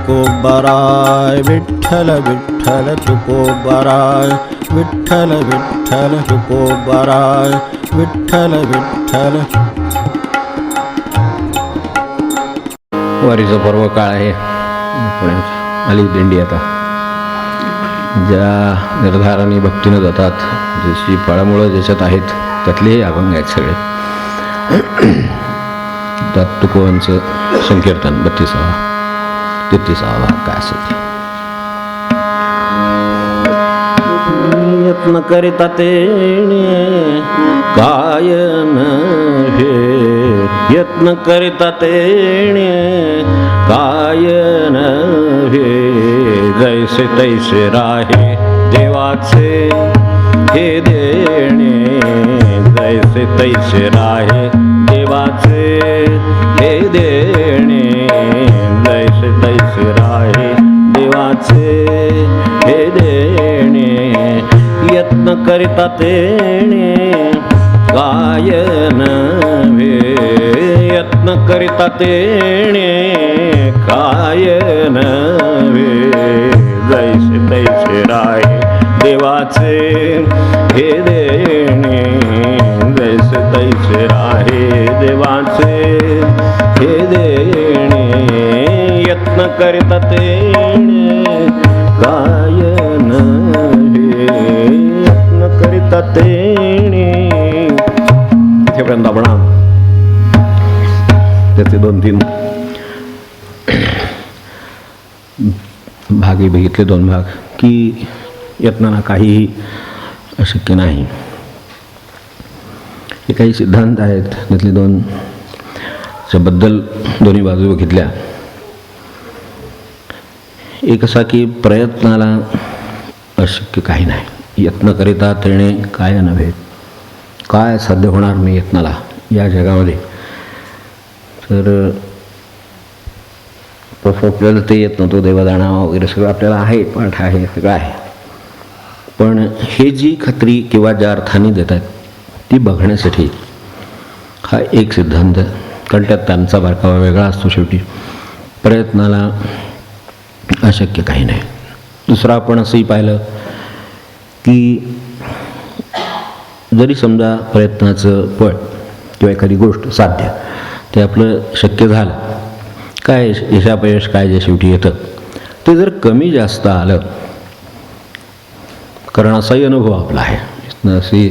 तुकोबाराय विठ्ठल विठ्ठल तुकोबाराय विठ्ठल विठ्ठल तुकोबाराय विठ्ठल विठ्ठल. वारीचा पर्व काळ आहे. पुण्यात आली दिंडी. आता ज्या निर्धाराने भक्तीनं जातात, जशी फळामुळं ज्याच्यात आहेत त्यातलेही अभंग आहेत सगळे. त्यात तुकोबांचं संकीर्तन 32वा 33वा काय असेल. यत्न करिता तेणे काय नव्हे, यत्न करिता तेणे काय नव्हे, जैसे तैसे राहे देवाचे हे देणे, जैसे तैसे राहे देवाचे हे देणे, जैसे तैसे राहे देवाचे हे देणे. यत्न करिता तेणे काय नव्हे, यत्न करिता तेणे काय नव्हे, जैसे तैसे राहे देवाचे हे देणे, जैसे तैसे राहे देवाचे हे देणे. यत्न करिता तेणे काय नव्हे, यत्न करिता तेणे. इथेपर्यंत आपण त्याचे 2-3 भागी बघितले. 2 भाग की यत्नाला काहीही अशक्य नाही. हे काही सिद्धांत आहेत, त्यातले 2 बद्दल दोन्ही बाजू बघितल्या. एक असा की प्रयत्नाला अशक्य काही नाही. यत्न करिता तेणे काय नव्हे, काय साध्य होणार मी यत्नाला या जगामध्ये. तर तसं आपल्याला ते येत नव्हतं, देवदाणा वगैरे सगळं आपल्याला आहे, पाठ आहे, सगळं आहे. पण हे जी खात्री किंवा ज्या अर्थाने देतात ती बघण्यासाठी हा एक सिद्धांत. कारण त्यात त्यांचा बारकावा वेगळा असतो. शेवटी प्रयत्नाला अशक्य काही नाही. दुसरं आपण असंही पाहिलं की जरी समजा प्रयत्नाचं फळ किंवा एखादी गोष्ट साध्य ते आपलं शक्य झालं, काय यशापयश काय जे शेवटी येतं ते जर कमी जास्त आलं, कारण असाही अनुभव आपला आहे, अशी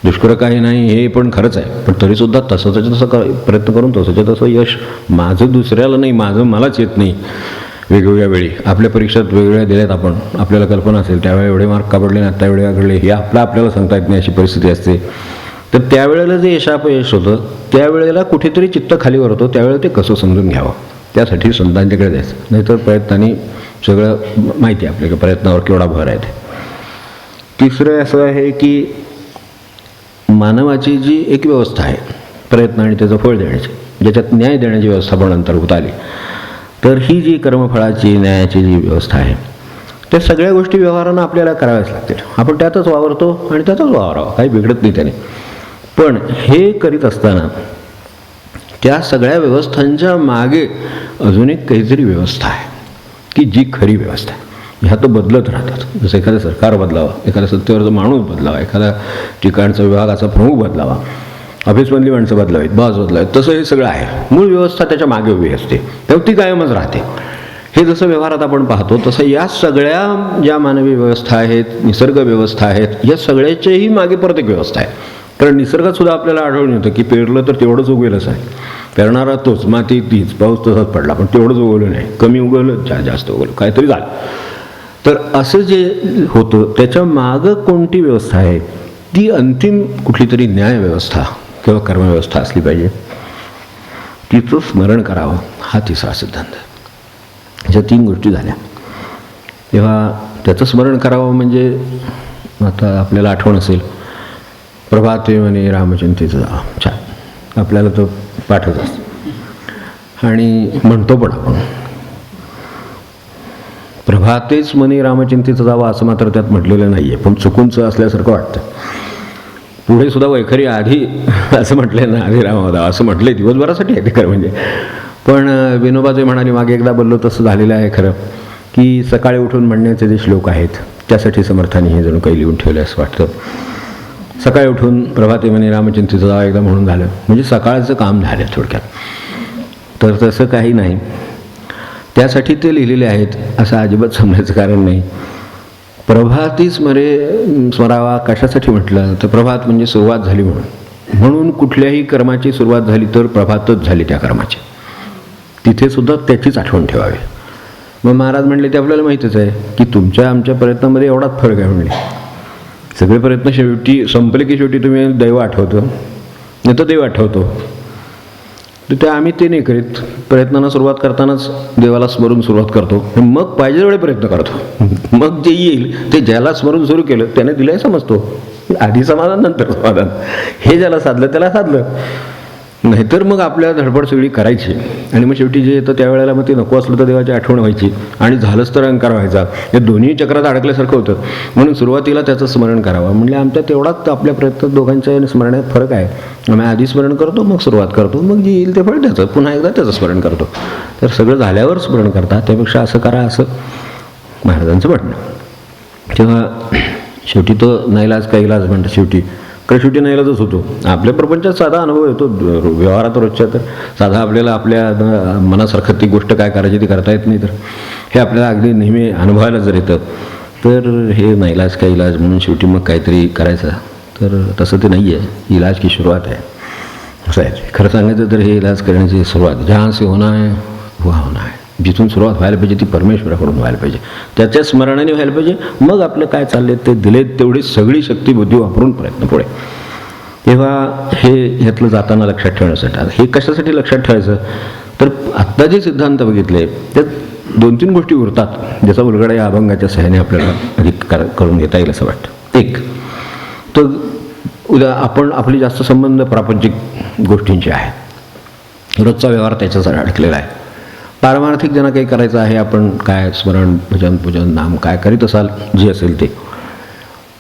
दुष्कर काही नाही हे पण खरंच आहे. पण तरीसुद्धा तसंच तसं प्रयत्न करून तसंच तसं यश माझं दुसऱ्याला नाही, माझं मलाच येत नाही. वेगवेगळ्या वेळी आपल्या परीक्षात वेगवेगळ्या दिल्यात आपण, आपल्याला कल्पना असेल त्यावेळी एवढे मार्क का पडले ना, आता एवढे घडले, हे आपल्याला सांगता येत नाही अशी परिस्थिती असते. तर त्यावेळेला जे यशापयश होतं त्यावेळेला कुठेतरी चित्त खालीवर होतं, त्यावेळेला ते कसं समजून घ्यावं त्यासाठी संतांच्याकडे जायचं. नाहीतर प्रयत्नांनी सगळं माहिती आहे आपल्याला, प्रयत्नावर केवढा भर आहे ते. तिसरं असं आहे की मानवाची जी एक व्यवस्था आहे प्रयत्न आणि त्याचं फळ देण्याची, ज्याच्यात न्याय देण्याची व्यवस्था पण अंतर्भूत आली, तर ही जी कर्मफळाची न्यायाची जी व्यवस्था आहे त्या सगळ्या गोष्टी व्यवहारानं आपल्याला कराव्याच लागतील. आपण त्यातच वावरतो आणि त्यातच वावरावं, काही बिघडत नाही त्याने. पण हे करीत असताना त्या सगळ्या व्यवस्थांच्या मागे अजून एक काहीतरी व्यवस्था आहे की जी खरी व्यवस्था आहे. ह्या तर बदलत राहतात. जसं एखादं सरकार बदलावं, एखाद्या सत्तेवरचा माणूस बदलावा, एखाद्या ठिकाणचा विभागाचा प्रमुख बदलावा, ऑफिसमधली माणसं बदलावीत, बॉस बदलावीत, तसं हे सगळं आहे. मूळ व्यवस्था त्याच्या मागे उभी असते, तेव्हा ती कायमच राहते. हे जसं व्यवहारात आपण पाहतो तसं या सगळ्या ज्या मानवी व्यवस्था आहेत, निसर्ग व्यवस्था आहेत, या सगळ्याच्याही मागे परत एक व्यवस्था आहे. कारण निसर्गात सुद्धा आपल्याला आढळून येतं की पेरलं तर तेवढंच उगवेलच आहे, पेरणारा तोच, माती तीच, पाऊस तसाच पडला, पण तेवढंच उगवलं नाही, कमी उगवलं जास्त उगवलं, काहीतरी झालं. तर असं जे होतं त्याच्या मागं कोणती व्यवस्था आहे, ती अंतिम कुठली तरी न्यायव्यवस्था किंवा कर्मव्यवस्था असली पाहिजे. तिचं स्मरण करावं हा तिसरा सिद्धांत. ह्या 3 गोष्टी झाल्या. तेव्हा त्याचं स्मरण करावं म्हणजे आता आपल्याला आठवण असेल, प्रभाते म्हणे रामचिंतेचं जावं. छान, आपल्याला तो पाठच असतो आणि म्हणतो पण आपण, प्रभातेच म्हणे रामचिंतेचं जावं असं मात्र त्यात म्हटलेलं नाही आहे, पण चुकूनचं असल्यासारखं वाटतं. पुढे सुद्धा वैखरी आधी असं म्हटलंय ना, आधी रामावं असं म्हटलंय, दिवसभरासाठी आहे ते खरं म्हणजे. पण विनोबाजी म्हणाले, मागे एकदा बोललो तसं झालेलं आहे खरं, की सकाळी उठून म्हणण्याचे जे श्लोक आहेत त्यासाठी समर्थांनी हे जणू काही लिहून ठेवलं असं वाटतं. सकाळी उठून प्रभाते म्हणे रामचिंतेचं जावं एकदा म्हणून झालं, म्हणजे सकाळचं काम झालं थोडक्यात. तर तसं काही नाही, त्यासाठी ते लिहिलेले आहेत असं अजिबात समजायचं कारण नाही. प्रभाती स्मरावा कशासाठी म्हटलं तर प्रभात म्हणजे सुरुवात झाली म्हणून कुठल्याही कर्माची सुरुवात झाली तर प्रभातच झाली त्या कर्माची, तिथे सुद्धा त्याचीच आठवण ठेवावी. मग महाराज म्हणले ते आपल्याला माहीतच आहे की तुमच्या आमच्या प्रयत्नामध्ये एवढाच फरक आहे. म्हणले सगळे प्रयत्न शेवटी संपले की शेवटी तुम्ही दैव आठवतो नाही तर देव आठवतो, तर ते आम्ही ते नाही करीत. प्रयत्नांना सुरुवात करतानाच देवाला स्मरून सुरुवात करतो, मग पाहिजे वेळे प्रयत्न करतो. मग जे येईल ते ज्याला स्मरून सुरू केलं त्याने दिलंय समजतो, आधी समाधान नंतर समाधान. हे ज्याला साधलं त्याला साधलं, नाहीतर मग आपल्या धडपड सगळी करायची आणि मग शेवटी जे येतं त्यावेळेला मग ते नको असलं तर देवाची आठवण व्हायची आणि झालंच तर अहंकार व्हायचा. हे दोन्ही चक्रात अडकल्यासारखं होतं. म्हणून सुरुवातीला त्याचं स्मरण करावं. म्हणजे आमच्या तेवढाच आपल्या प्रयत्नात दोघांच्या स्मरणात फरक आहे. आम्ही आधी स्मरण करतो, मग सुरुवात करतो, मग जे येईल ते फळ त्याचं पुन्हा एकदा त्याचं स्मरण करतो. तर सगळं झाल्यावर स्मरण करता, त्यापेक्षा असं करा असं महाराजांचं म्हणणं. तेव्हा शेवटी तो नाईलाज का इलाज म्हणतात शेवटी, कारण शेवटी नाईलाजच होतो. आपल्या प्रपंचात साधा अनुभव येतो, व्यवहारात रोजच्या तर साधा आपल्याला आपल्या मनासारखं ती गोष्ट काय करायची ती करता येत नाही, तर हे आपल्याला अगदी नेहमी अनुभवायला जर येतं तर हे नाईलाज का इलाज म्हणून शेवटी मग काहीतरी करायचं. तर तसं ते नाही आहे, इलाज की सुरुवात आहे असं आहे. खरं सांगायचं तर हे इलाज करण्याची सुरुवात जहाँ से होना है वह होना है, जिथून सुरुवात व्हायला पाहिजे ती परमेश्वराकडून व्हायला पाहिजे, त्याच्या स्मरणाने व्हायला पाहिजे. मग आपलं काय चाललंय ते दिले तेवढी सगळी शक्ती बुद्धी वापरून प्रयत्न पुढे. तेव्हा हे ह्यातलं जाताना लक्षात ठेवण्यासाठी, हे कशासाठी लक्षात ठेवायचं तर आत्ता जे सिद्धांत बघितले त्यात 2-3 गोष्टी उरतात ज्याचा उलगडा या अभंगाच्या सहाय्याने आपल्याला अधिक करून घेता येईल असं वाटतं. एक तर उद्या आपली जास्त संबंध प्रापंचिक गोष्टींचे आहेत, रोजचा व्यवहार त्याच्यासाठी अडकलेला आहे. पारमार्थिक ज्यांना काही करायचं आहे, आपण काय स्मरण भजन पूजन नाम काय करीत असाल जे असेल ते,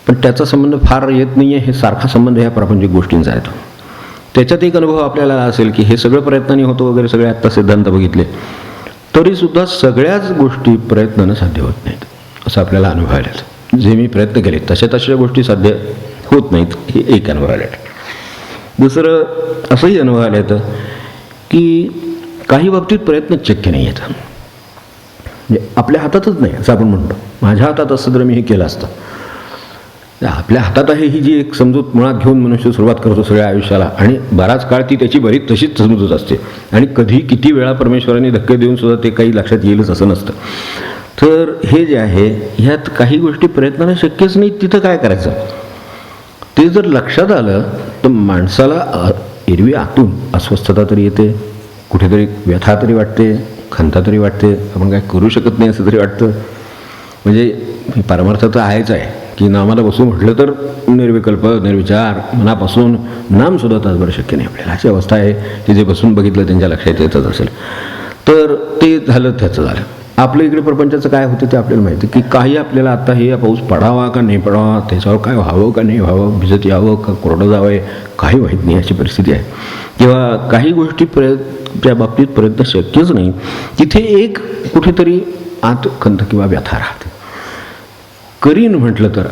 पण त्याचा संबंध फार येत नाही आहे. हे सारखा संबंध ह्या प्रापंचिक गोष्टींचा आहे. त्याच्यात एक अनुभव आपल्याला असेल की हे सगळं प्रयत्नाने होतं वगैरे सगळे आत्ता सिद्धांत बघितले तरीसुद्धा सगळ्याच गोष्टी प्रयत्नानं साध्य होत नाहीत असं आपल्याला अनुभव आले. जे मी प्रयत्न केले तशा गोष्टी साध्य होत नाहीत, हे एक अनुभव आले. दुसरं असंही अनुभव आलं येतं की काही बाबतीत प्रयत्न शक्य नाही आहेत, म्हणजे आपल्या हातातच नाही असं आपण म्हणतो. माझ्या हातात असतं तर मी हे केलं असतं. आपल्या हातात आहे ही जी एक समजूत मुळात घेऊन मनुष्य सुरुवात करतो सगळ्या आयुष्याला, आणि बराच काळ ती त्याची बरीच तशीच समजूत असते आणि कधी किती वेळा परमेश्वराने धक्के देऊन सुद्धा ते काही लक्षात येईलच असं नसतं. तर हे जे आहे ह्यात काही गोष्टी प्रयत्नाने शक्यच नाही. तिथं काय करायचं ते जर लक्षात आलं तर माणसाला एरवी आतून अस्वस्थता तरी येते, कुठेतरी व्यथा तरी वाटते, खंता तरी वाटते, आपण काय करू शकत नाही असं तरी वाटतं. म्हणजे परमार्थ तर आहेच आहे की नामाला बसू म्हटलं तर निर्विकल्प निर्विचार मनापासून नामसुद्धा तासभर शक्य नाही आपल्याला. अशी अवस्था आहे की जे बसून बघितलं त्यांच्या लक्षात येतच असेल. तर ते झालं, त्याचं झालं. आपल्या इकडे प्रपंचाचं काय होतं ते आपल्याला माहिती की काही आपल्याला आता हे पाऊस पडावा का नाही पडावा, त्याच्यावर काय व्हावं का नाही व्हावं, भिजत यावं का कोरडं जावं, काही माहीत नाही अशी परिस्थिती आहे. किंवा काही गोष्टी त्या बाबतीत प्रयत्न शक्यच नाही. तिथे एक कुठेतरी आत खंत किंवा व्यथा राहते. करीन म्हटलं तर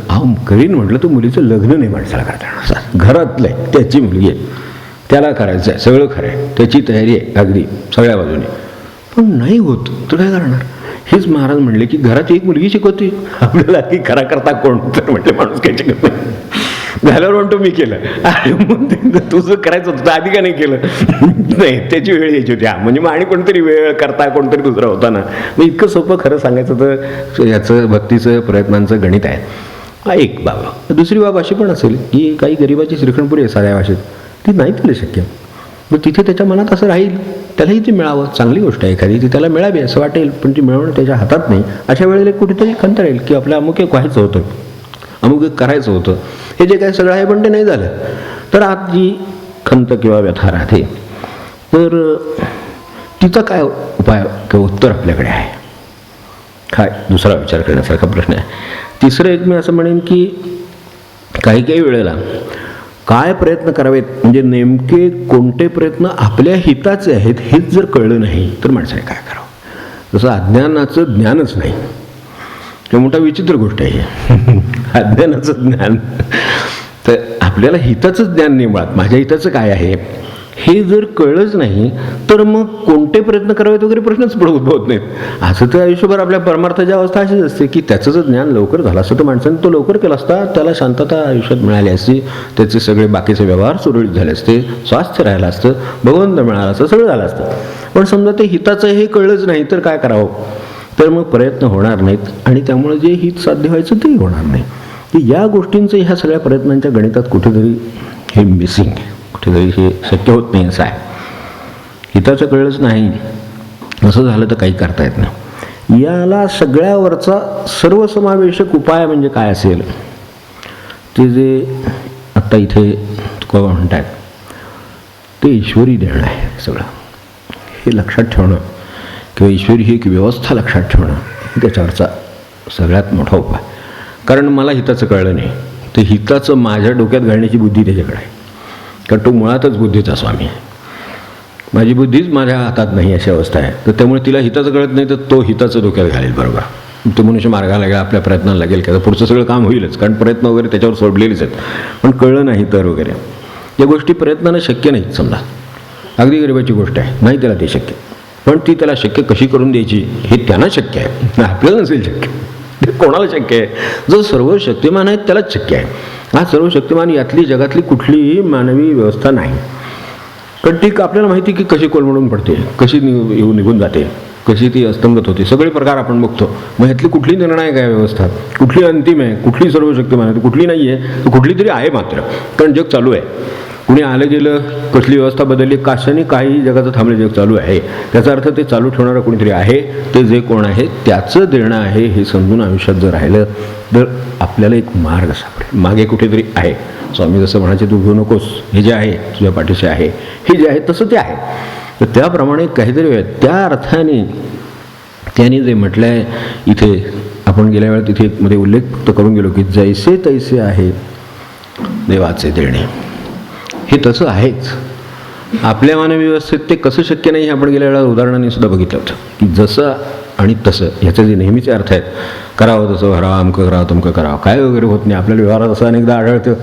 करीन म्हटलं तर मुलीचं लग्न नाही माणसाला करता येणार. घरातलं आहे, त्याची मुलगी आहे, त्याला करायचं आहे, सगळं खरं आहे, त्याची तयारी आहे अगदी सगळ्या बाजूने, पण नाही होत तर काय करणार. हेच महाराज म्हणले की घरात एक मुलगी शिकवते आपल्याला की खरा करता कोण, तर म्हटलं माणूस काही शिकत नाही. झाल्यावर म्हणतो मी केलं, अरे मग तुझं करायचं होतं आधी का नाही केलं. नाही, त्याची वेळ यायची होती. म्हणजे मग आणि कोणतरी वेळ करता कोणतरी दुसरा होता ना. मग इतकं सोपं खरं सांगायचं तर याचं भक्तीचं प्रयत्नांचं गणित आहे. एक बाब. दुसरी बाब अशी पण असेल की काही गरिबाची श्रीखंडपुरी आहे साध्या भाषेत, ती नाही केली शक्य. मग तिथे त्याच्या मनात असं राहील त्यालाही ते मिळावं, चांगली गोष्ट आहे एखादी ती त्याला मिळावी असं वाटेल, पण ती मिळवणं त्याच्या हातात नाही. अशा वेळेला कुठेतरी खंत राहील की आपलं अमुक एक व्हायचं होतं, अमुक एक करायचं होतं, हे जे काय सगळं आहे पण ते नाही झालं. तर आत जी खंत किंवा व्यथा राहते, तर तिचा काय उपाय किंवा उत्तर आपल्याकडे आहे काय, दुसरा विचार करण्यासारखा प्रश्न आहे. तिसरं एक मी असं म्हणेन की काही काही वेळेला काय प्रयत्न करावेत, म्हणजे नेमके कोणते प्रयत्न आपल्या हिताचे आहेत हेच जर कळलं नाही तर माणसाने काय करावं. जसं अज्ञानाचं ज्ञानच नाही, हे मोठा विचित्र गोष्ट आहे. अज्ञानाचं ज्ञान, तर आपल्याला हिताचं ज्ञान नाही मुळात, माझ्या हिताचं काय आहे हे जर कळलंच नाही तर मग कोणते प्रयत्न करावेत वगैरे प्रश्नच पुढे उद्भवत नाहीत. असं तर आयुष्यभर आपल्या परमार्थाची अवस्था अशीच असते की त्याचं जर ज्ञान लवकर झालं असतं तर माणसाने तो लवकर केला असता, त्याला शांतता आयुष्यात मिळाली असती, त्याचे सगळे बाकीचे व्यवहार सुरळीत झाले असते, स्वास्थ्य राहिलं असतं, भगवंत मिळाला असतं, सगळं झालं असतं. पण समजा ते हिताचं हे कळलंच नाही तर काय करावं, तर मग प्रयत्न होणार नाहीत आणि त्यामुळे जे हित साध्य व्हायचं तेही होणार नाही. की या गोष्टींचं ह्या सगळ्या प्रयत्नांच्या गणितात कुठेतरी हे मिसिंग आहे, कुठेतरी हे शक्य होत नाही असं आहे. हिताचं कळलंच नाही असं झालं तर काही करता येत नाही. याला सगळ्यावरचा सर्वसमावेशक उपाय म्हणजे काय असेल, ते जे आत्ता इथे तुका म्हणतात ते ईश्वरी देणं आहे. सगळं हे लक्षात ठेवणं किंवा ईश्वरी ही एक व्यवस्था लक्षात ठेवणं हे त्याच्यावरचा सगळ्यात मोठा उपाय. कारण मला हिताचं कळलं नाही, तर हिताचं माझ्या डोक्यात घालण्याची बुद्धी त्याच्याकडे आहे, कारण तो मुळातच बुद्धीचा स्वामी आहे. माझी बुद्धीच माझ्या हातात नाही अशी अवस्था आहे. तर त्यामुळे तिला हिताचं कळत नाही तर तो हिताचं डोक्यात घालेल. बरोबर, तो मनुष्य मार्गाला लागेल, आपल्या प्रयत्नाला लागेल, की पुढचं सगळं काम होईलच, कारण प्रयत्न वगैरे त्याच्यावर सोडलेलेच आहेत. पण कळलं नाही तर वगैरे या गोष्टी प्रयत्नानं शक्य नाहीत. समजा अगदी गरिबाची गोष्ट आहे, नाही त्याला ते शक्य, पण ती त्याला शक्य कशी करून द्यायची हे त्यांना शक्य आहे, आपल्याला नसेल शक्य. ते कोणाला शक्य आहे? जो सर्व शक्तिमान आहे त्यालाच शक्य आहे. हा सर्व शक्तिमान यातली जगातली कुठलीही मानवी व्यवस्था नाही, पण ती आपल्याला माहिती की कशी कोलमडून पडते, कशी येऊन निघून जाते, कशी ती अस्तंगत होते, सगळे प्रकार आपण बघतो. मग ह्यातली कुठली निर्णायक आहे व्यवस्था, कुठली अंतिम आहे, कुठली सर्व शक्तिमान आहे, कुठली नाही आहे, कुठली तरी आहे मात्र, कारण जग चालू आहे. कुणी आलं गेलं, कसली व्यवस्था बदलली, कशाने काही जगाचं थांबले जग चालू आहे, त्याचा अर्थ ते चालू ठेवणारं कोणीतरी आहे, ते जे कोण आहे त्याचं देणं आहे हे समजून आयुष्यात जर राहिलं तर आपल्याला एक मार्ग सापडेल. मागे कुठेतरी आहे. स्वामी जसं म्हणायचे, तू घेऊ नकोस, हे जे आहे तुझ्या पाठीशी आहे, हे जे आहे तसं ते आहे. तर त्याप्रमाणे काहीतरी आहे. त्या अर्थाने त्याने जे म्हटलं आहे इथे, आपण गेल्या वेळेला तिथे मध्ये उल्लेख तर करून गेलो की जैसे तैसे आहे देवाचे देणे, हे तसं आहेच. आपल्या मानवी व्यवस्थेत ते कसं शक्य नाही हे आपण गेल्या वेळेला उदाहरणाने सुद्धा बघितलं होतं की जसं आणि तसं ह्याचे जे नेहमीचे अर्थ आहेत, करावं तसं करावं, अमकं करावं तमकं करावं, काय वगैरे होत नाही. आपल्याला व्यवहारात असं अनेकदा आढळतं,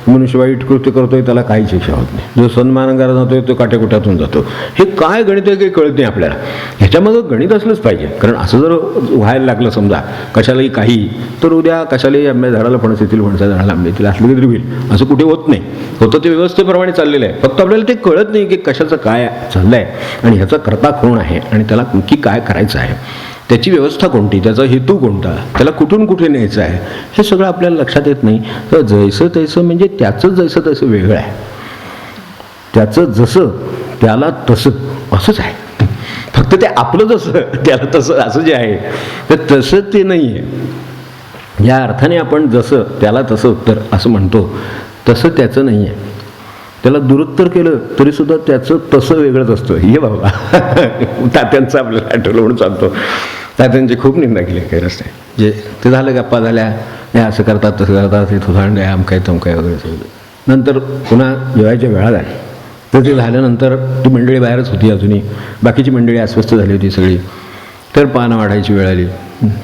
मनुष्य वाईट कृत्य करतोय त्याला काही शिक्षा होत नाही, जो सन्मान करत जातोय तो काट्याकुट्यातून जातो. हे काय गणित आहे काही कळत नाही आपल्याला. ह्याच्यामध्ये गणित असलंच पाहिजे, कारण असं जर व्हायला लागलं समजा कशालाही काही, तर उद्या कशालाही आंब्या झाडाला फणस येतील, फणसा झाडाला आंबे येतील, असलं तरी होईल. असं कुठे होत नाही. होतं ते व्यवस्थेप्रमाणे चाललेलं आहे, फक्त आपल्याला ते कळत नाही की कशाचं काय चाललं आहे आणि ह्याचा कर्ता कोण आहे आणि त्याला नक्की काय करायचं आहे, त्याची व्यवस्था कोणती, त्याचा हेतू कोणता, त्याला कुठून कुठे न्यायचं आहे, हे सगळं आपल्याला लक्षात येत नाही. तर जैसं तैसं म्हणजे त्याचं जैसं तसं वेगळं आहे, त्याचं जसं त्याला तसं असंच आहे. फक्त ते आपलं जसं त्याला तसं असं जे आहे तर तसं ते नाही आहे. या अर्थाने आपण जसं त्याला तसं उत्तर असं म्हणतो तसं त्याचं नाही आहे. त्याला दुरुत्तर केलं तरीसुद्धा त्याचं तसं वेगळंच असतं. हे बाबा तात्यांचं आपल्याला आठवलं म्हणून सांगतो. तात्यांची खूप निंदा केली काही रस्ते, जे ते झालं, गप्पा झाल्या, हे असं करतात तसं करतात, हे थोसांड आहे, आमकाय तमकाय वगैरे सगळं. नंतर पुन्हा जेवायच्या वेळा झाल्या, तर ते झाल्यानंतर ती मंडळी बाहेरच होती अजूनही, बाकीची मंडळी अस्वस्थ झाली होती सगळी. तर पानं वाढायची वेळ आली,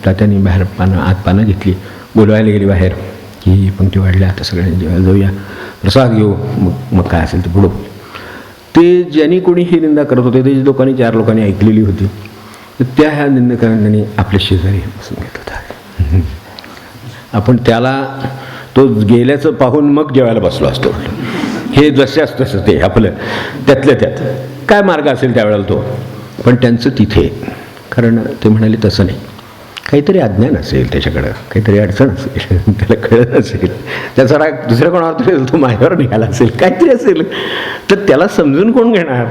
तात्यांनी बाहेर आत पानं घेतली, बोलवायला गेली बाहेर की पंक्ती वाढल्या, आता सगळ्यांनी जेवायला जाऊया, प्रसाद घेऊ, मग काय असेल ते पुढं. ते ज्यांनी कोणी ही निंदा करत होते ते लोकांनी 4 लोकांनी ऐकलेली होती, तर त्या ह्या निंदकांनी आपल्या शेजारी बसून घेत होता. आपण त्याला तो गेल्याचं पाहून मग जेवायला बसलो असतो. हे जशाच तसं ते आपलं त्यातल्या त्यात काय मार्ग असेल त्यावेळेला तो, पण त्यांचं तिथे, कारण ते म्हणाले तसं नाही, काहीतरी अज्ञान असेल त्याच्याकडं, काहीतरी अडचण असेल, त्याला कळत असेल, त्याचा राग दुसऱ्या कोणावर तरी तो माझ्यावर निघाला असेल, काहीतरी असेल, तर त्याला समजून कोण घेणार.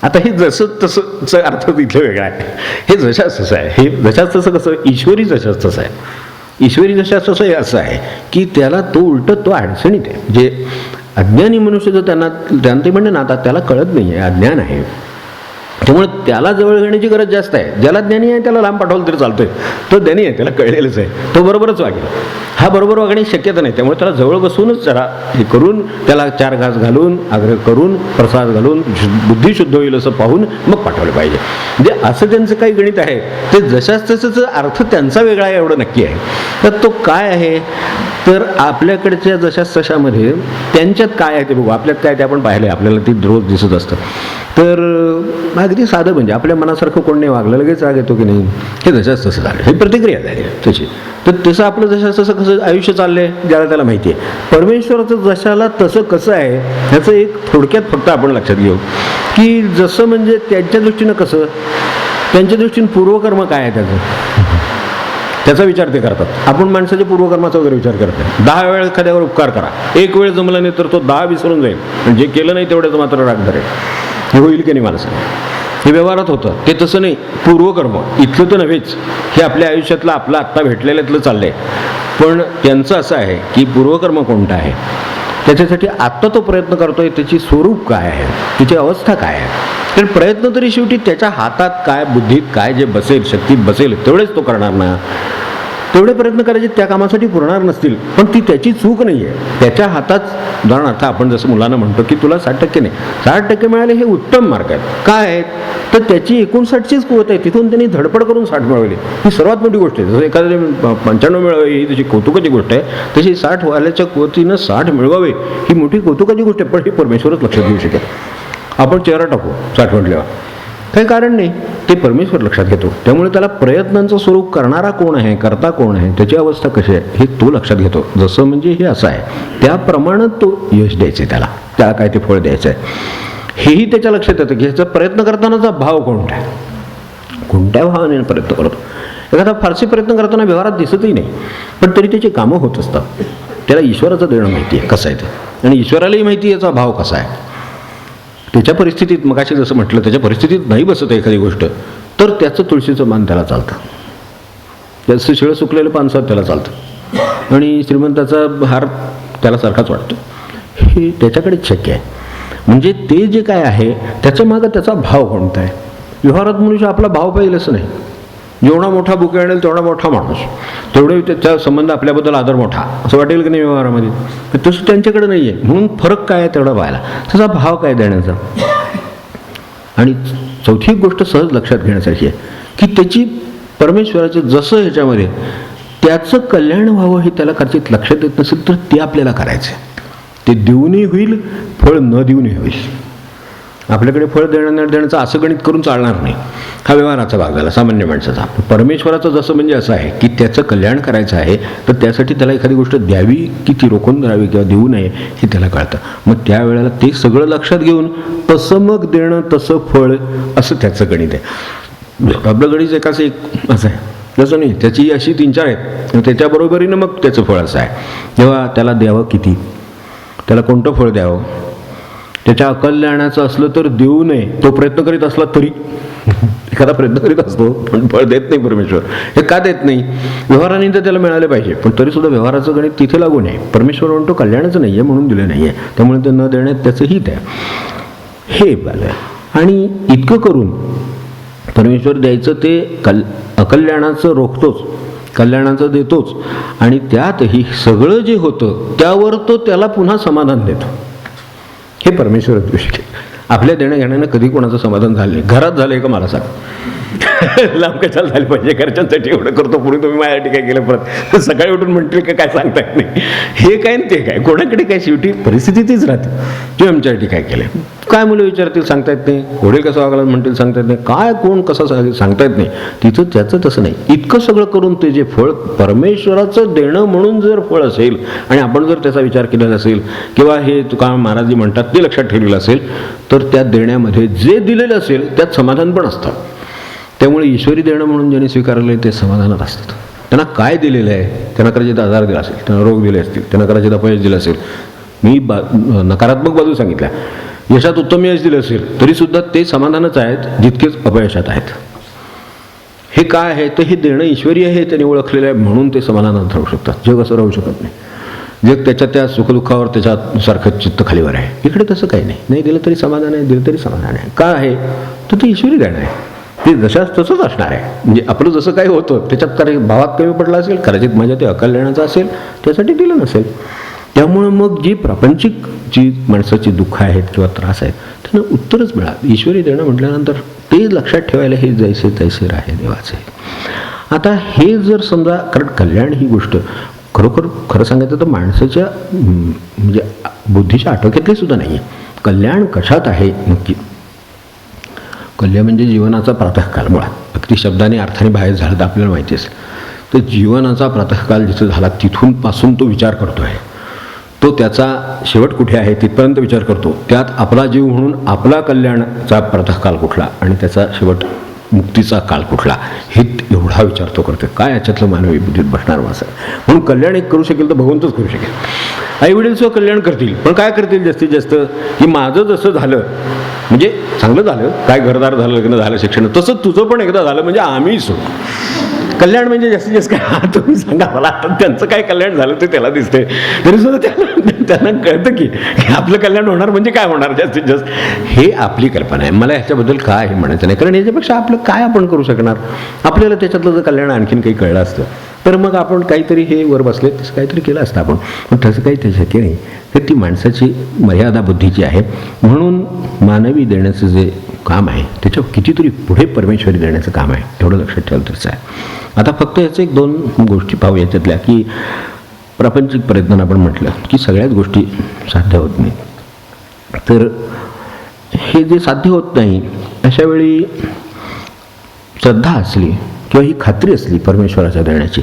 आता हे जसं तसंच अर्थ तिथलं वेगळा आहे. हे जशाच तसं आहे, हे जशाच तसं कसं, ईश्वरी जशाच तसं आहे. ईश्वरी जशाच तसं हे असं आहे की त्याला तो उलट तो अडचणीत आहे. जे अज्ञानी मनुष्य जर त्यांना ते म्हणणे ना, आता त्याला कळत नाही आहे, अज्ञान आहे, त्यामुळे त्याला जवळ घेण्याची गरज जास्त आहे. ज्याला ज्ञानी आहे त्याला लांब पाठवलं तरी चालतंय, तो ज्ञानी आहे, त्याला कळलेलंच आहे, तो बरोबरच वागेल. हा बरोबर वागण्याची शक्यता नाही, त्यामुळे त्याला जवळ बसूनच जरा हे करून, त्याला 4 घास घालून, आग्रह करून, प्रसाद घालून, बुद्धी शुद्ध होईल असं पाहून मग पाठवलं पाहिजे. म्हणजे असं त्यांचं काही गणित आहे, ते जशाच तसंच अर्थ त्यांचा वेगळा आहे एवढं नक्की आहे. तर तो काय आहे, तर आपल्याकडच्या जशाच तशामध्ये त्यांच्यात काय आहे ते बघू. आपल्यात काय ते आपण पाहिलं आहे, आपल्याला ती रोज दिसत असतं. तर अगदी साधं म्हणजे आपल्या मनासारखं कोण नाही वागलं, लगेच राग येतो की नाही, हे जशाच तसं झालं, ही प्रतिक्रिया झाली तशी. तर तसं आपलं जशाच तसं कसं आयुष्य चाललंय ज्याला त्याला माहिती आहे. परमेश्वराचं जशाला तसं कसं आहे ह्याचं एक थोडक्यात फक्त आपण लक्षात घेऊ की जसं म्हणजे त्यांच्या दृष्टीनं कसं, त्यांच्या दृष्टीनं पूर्वकर्म काय आहे त्याचा विचार ते करतात. आपण माणसाच्या पूर्वकर्माचा वगैरे विचार करत नाही. 10 वेळ एखाद्यावर उपकार करा, 1 वेळ जमला नाही तर तो 10 विसरून जाईल, आणि जे केलं नाही तेवढ्याच मात्र राग धरेल. हे होईल की नाही मला सांग. हे व्यवहारात होतं, ते तसं नाही. पूर्वकर्म इथलं तर नव्हेच, हे आपल्या आयुष्यातलं आपलं आत्ता भेटलेल्यातलं चाललं आहे. पण त्यांचं असं आहे की पूर्वकर्म कोणतं आहे, त्याच्यासाठी आत्ता तो प्रयत्न करतोय, त्याची स्वरूप काय आहे, त्याची अवस्था काय आहे. तर प्रयत्न तरी शेवटी त्याच्या हातात काय, बुद्धीत काय जे बसेल, शक्तीत बसेल तेवढेच तो करणार ना. तेवढे प्रयत्न करायचे त्या कामासाठी पुरणार नसतील, पण ती त्याची चूक नाही आहे. त्याच्या हातात, उदाहरणार्थ आपण जसं मुलांना म्हणतो की तुला 60% नाही, 60% मिळाले हे उत्तम मार्क आहेत. काय आहेत, तर त्याची 59चीच कुवत आहे, तिथून त्यांनी धडपड करून 60 मिळवली, ही सर्वात मोठी गोष्ट आहे. जसं एखाद्याने 95 मिळवावे ही तशी कौतुकाची गोष्ट आहे, तशी 60 वाल्याच्या कुवतीनं 60 मिळवावे ही मोठी कौतुकाची गोष्ट आहे. पण ही परमेश्वरच लक्षात घेऊ शकेल. आपण चेहरा टाकू 60 म्हटल्यावर काही कारण नाही, ते परमेश्वर लक्षात घेतो. त्यामुळे त्याला प्रयत्नांचं स्वरूप करणारा कोण आहे, करता कोण आहे, त्याची अवस्था कशी आहे हे तो लक्षात घेतो. जसं म्हणजे हे असं आहे, त्याप्रमाणे तो यश द्यायचं आहे, त्याला काय ते फळ द्यायचं आहे हेही त्याच्या लक्षात येतं की ह्याचा प्रयत्न करतानाचा भाव कोणता आहे, कोणत्या भावाने प्रयत्न करतो. एखादा फारसे प्रयत्न करताना व्यवहारात दिसतही नाही, पण तरी त्याची कामं होत असतात. त्याला ईश्वराचं देणं माहिती आहे कसं आहे ते, आणि ईश्वरालाही माहिती आहे याचा भाव कसा आहे. त्याच्या परिस्थितीत, मगाशी जसं म्हटलं, त्याच्या परिस्थितीत नाही बसत एखादी गोष्ट, तर त्याचं तुळशीचं मान त्याला चालतं, त्याचं शिळं सुकलेलं पानसात त्याला चालतं, आणि श्रीमंताचा हार त्याला सारखाच वाटतो. हे त्याच्याकडेच शक्य आहे. म्हणजे ते जे काय आहे त्याच्या मागं त्याचा भाव कोणता आहे. व्यवहारात मनुष्य आपला भाव पाहिजे असं नाही. जेवढा मोठा बुके आणेल तेवढा मोठा माणूस, तेवढे त्याचा संबंध आपल्याबद्दल आदर मोठा असं वाटेल की नाही व्यवहारामध्ये. तसं त्यांच्याकडे नाही आहे. म्हणून फरक काय आहे तेवढा पाहायला, त्याचा भाव काय देण्याचा. आणि चौथी गोष्ट सहज लक्षात घेण्यासारखी आहे की त्याची परमेश्वराचं जसं ह्याच्यामध्ये त्याचं कल्याण व्हावं हे त्याला कदाचित लक्षात येत नसेल तर ते आपल्याला करायचं आहे. ते देऊनही होईल, फळ न देऊनही होईल. आपल्याकडे फळ देण्याचं असं गणित करून चालणार नाही. हा व्यवहाराचा भाग झाला सामान्य माणसाचा. परमेश्वराचं जसं म्हणजे असं आहे की त्याचं कल्याण करायचं आहे, तर त्यासाठी त्याला एखादी गोष्ट द्यावी की ती रोखून धरावी किंवा देऊ नये हे त्याला कळतं. मग त्यावेळेला ते सगळं लक्षात घेऊन तसं मग देणं, तसं फळ, असं त्याचं गणित आहे. आपलं गणित एकाचं एक असं आहे, तसं नाही. त्याची अशी 3-4 आहेत, त्याच्याबरोबरीनं मग त्याचं फळ असं आहे. तेव्हा त्याला द्यावं किती, त्याला कोणतं फळ द्यावं, त्याच्या अकल्याणाचं असलं तर देऊ नये. तो प्रयत्न करीत असला तरी, एखादा प्रयत्न करीत असतो पण फळ देत नाही परमेश्वर. हे का देत नाही, व्यवहाराने तर त्याला मिळाले पाहिजे, पण तरीसुद्धा व्यवहाराचं गणित तिथे लागू नये. परमेश्वर म्हणतो कल्याणाचं नाही आहे म्हणून दिलं नाही आहे, त्यामुळे ते न देण्यात त्याचं हित आहे. हे झालं. आणि इतकं करून परमेश्वर द्यायचं ते अकल्याणाचं रोखतोच, कल्याणाचं देतोच, आणि त्यातही सगळं जे होतं त्यावर तो त्याला पुन्हा समाधान देतो. हे परमेश्वरच दृष्टी. आपल्या देण्या घेण्यानं कधी कोणाचं समाधान झालं नाही. घरात झालंय का मला सांग. लांब कशाला झाले पाहिजे, घरच्यांसाठी एवढं करतो, पुढे तुम्ही माझ्यासाठी काय केलं, परत सकाळी उठून म्हणतील का काय सांगता येत नाही. हे काय ते काय, कोणाकडे काय, शेवटी परिस्थिती तीच राहते. तुम्ही आमच्यासाठी काय केलं, काय मुलं विचारतील सांगता येत नाही, वडील कसं वागला म्हणतील सांगता येत नाही, काय कोण कसं सांगता येत नाही. तिथं त्याचं तसं नाही. इतकं सगळं करून ते जे फळ परमेश्वराचं देणं म्हणून जर फळ असेल, आणि आपण जर त्याचा विचार केलेला असेल किंवा हे तुकाराम महाराज जी म्हणतात ते लक्षात ठेवलेलं असेल, तर त्या देण्यामध्ये जे दिलेलं असेल त्यात समाधान पण असतं. त्यामुळे ईश्वरी देणं म्हणून ज्यांनी स्वीकारले ते समाधानात असतात. त्यांना काय दिलेलं आहे, त्यांना कदाचित आजार दिला असेल, त्यांना रोग दिले असतील, त्यांना कदाचित अपयश दिलं असेल. मी नकारात्मक बाजू सांगितल्या. यशात उत्तम यश दिलं असेल तरीसुद्धा ते समाधानच आहेत जितकेच अपयशात आहेत. हे काय आहे, तर हे देणं ईश्वरी आहे, त्यांनी ओळखलेलं आहे म्हणून ते समाधानात राहू शकतात. जग असं राहू शकत नाही. जग त्याच्या त्या सुखदुःखावर त्याच्यासारखं चित्त खालीवर आहे. इकडे तसं काही नाही. नाही दिलं तरी समाधान आहे, दिलं तरी समाधान आहे. का आहे तर ते ईश्वरी देणं आहे. ते जशाच तसंच असणार आहे. म्हणजे आपलं जसं काही होतं त्याच्यात काही भावात कमी पडला असेल, कदाचित माझ्या ते अकल्याणाचं असेल, त्यासाठी दिलं नसेल. त्यामुळं मग जी प्रापंचिक जी माणसाची दुःख आहेत किंवा त्रास आहेत त्यांना उत्तरच मिळालं. ईश्वरी देणं म्हटल्यानंतर ते लक्षात ठेवायला हे जैसे तैसे राहे देवाचे. आता हे जर समजा, कारण कल्याण ही गोष्ट खरोखर खरं सांगायचं तर माणसाच्या म्हणजे बुद्धीच्या आटोक्यातली सुद्धा नाही आहे. कल्याण कशात आहे नक्की? कल्याण म्हणजे जीवनाचा प्रातःकाल. मुळात अगदी शब्दाने अर्थाने बाहेर झालं तर आपल्याला माहिती असेल तर जीवनाचा प्रातःकाल जिथं झाला तिथून पासून तो विचार करतो आहे. तो त्याचा शेवट कुठे आहे तिथपर्यंत विचार करतो. त्यात आपला जीव म्हणून आपला कल्याणाचा प्रातःकाल कुठला आणि त्याचा शेवट मुक्तीचा काल कुठला, हे एवढा विचार तो करतो. काय याच्यातलं मानवी बुद्धीत बसणार माणसं? म्हणून कल्याण एक करू शकेल तर भगवंतच करू शकेल. आई वडील सुद्धा कल्याण करतील, पण काय करतील जास्तीत जास्त की माझं जसं झालं म्हणजे चांगलं झालं, काय घरदार झालं, लग्न झालं, शिक्षण, तसं तुझं पण एकदा झालं म्हणजे आम्ही सुख. कल्याण म्हणजे जास्तीत जास्त काय तुम्ही सांगा मला. आता त्यांचं काय कल्याण झालं ते त्याला दिसतंय तरी सुद्धा त्यांना कळतं की आपलं कल्याण होणार म्हणजे काय होणार जास्तीत जास्त. हे आपली कल्पना आहे. मला ह्याच्याबद्दल काय हे म्हणायचं नाही, कारण याच्यापेक्षा आपलं काय आपण करू शकणार. आपल्याला त्याच्यातलं जर कल्याण आणखीन काही कळलं असतं तर मग आपण काहीतरी हे वर बसले तसं काहीतरी केलं असतं आपण, पण तसं काही ते शक्य नाही. तर ती माणसाची मर्यादा बुद्धीची आहे. म्हणून मानवी देण्याचं जे काम आहे त्याच्या कितीतरी पुढे परमेश्वरी देण्याचं काम आहे, एवढं लक्षात ठेवलं तसं आहे. आता फक्त याचं एक दोन गोष्टी पाहू याच्यातल्या, की प्रापंचिक प्रयत्न आपण म्हटलं की सगळ्याच गोष्टी साध्य होत नाही. तर हे जे साध्य होत नाही अशा वेळी श्रद्धा असली किंवा ही खात्री असली परमेश्वराच्या देण्याची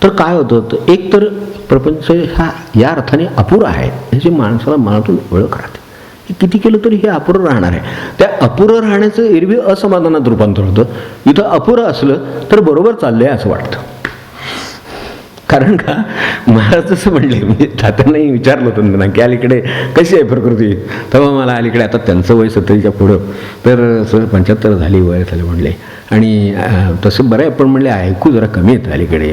तर काय होतं, तर एक तर प्रपंच हा या अर्थाने अपुरा आहे ह्याची माणसाला मनातून ओळख राहते. हे किती केलं तरी हे अपुरं राहणार आहे. त्या अपुरं राहण्याचं एरवी असमाधानात रूपांतर होतं. इथं अपुरं असलं तर बरोबर चाललंय असं वाटतं. कारण का महाराज तसं म्हणले, म्हणजे तात्यांनाही विचारलं होतं त्यांना की अलीकडे कशी आहे प्रकृती, तेव्हा मला अलीकडे आता त्यांचं वय 70च्या पुढं तर 75 झाली वय झालं म्हणले. आणि तसं बरं आहे पण म्हणले ऐकू जरा कमी येतं अलीकडे,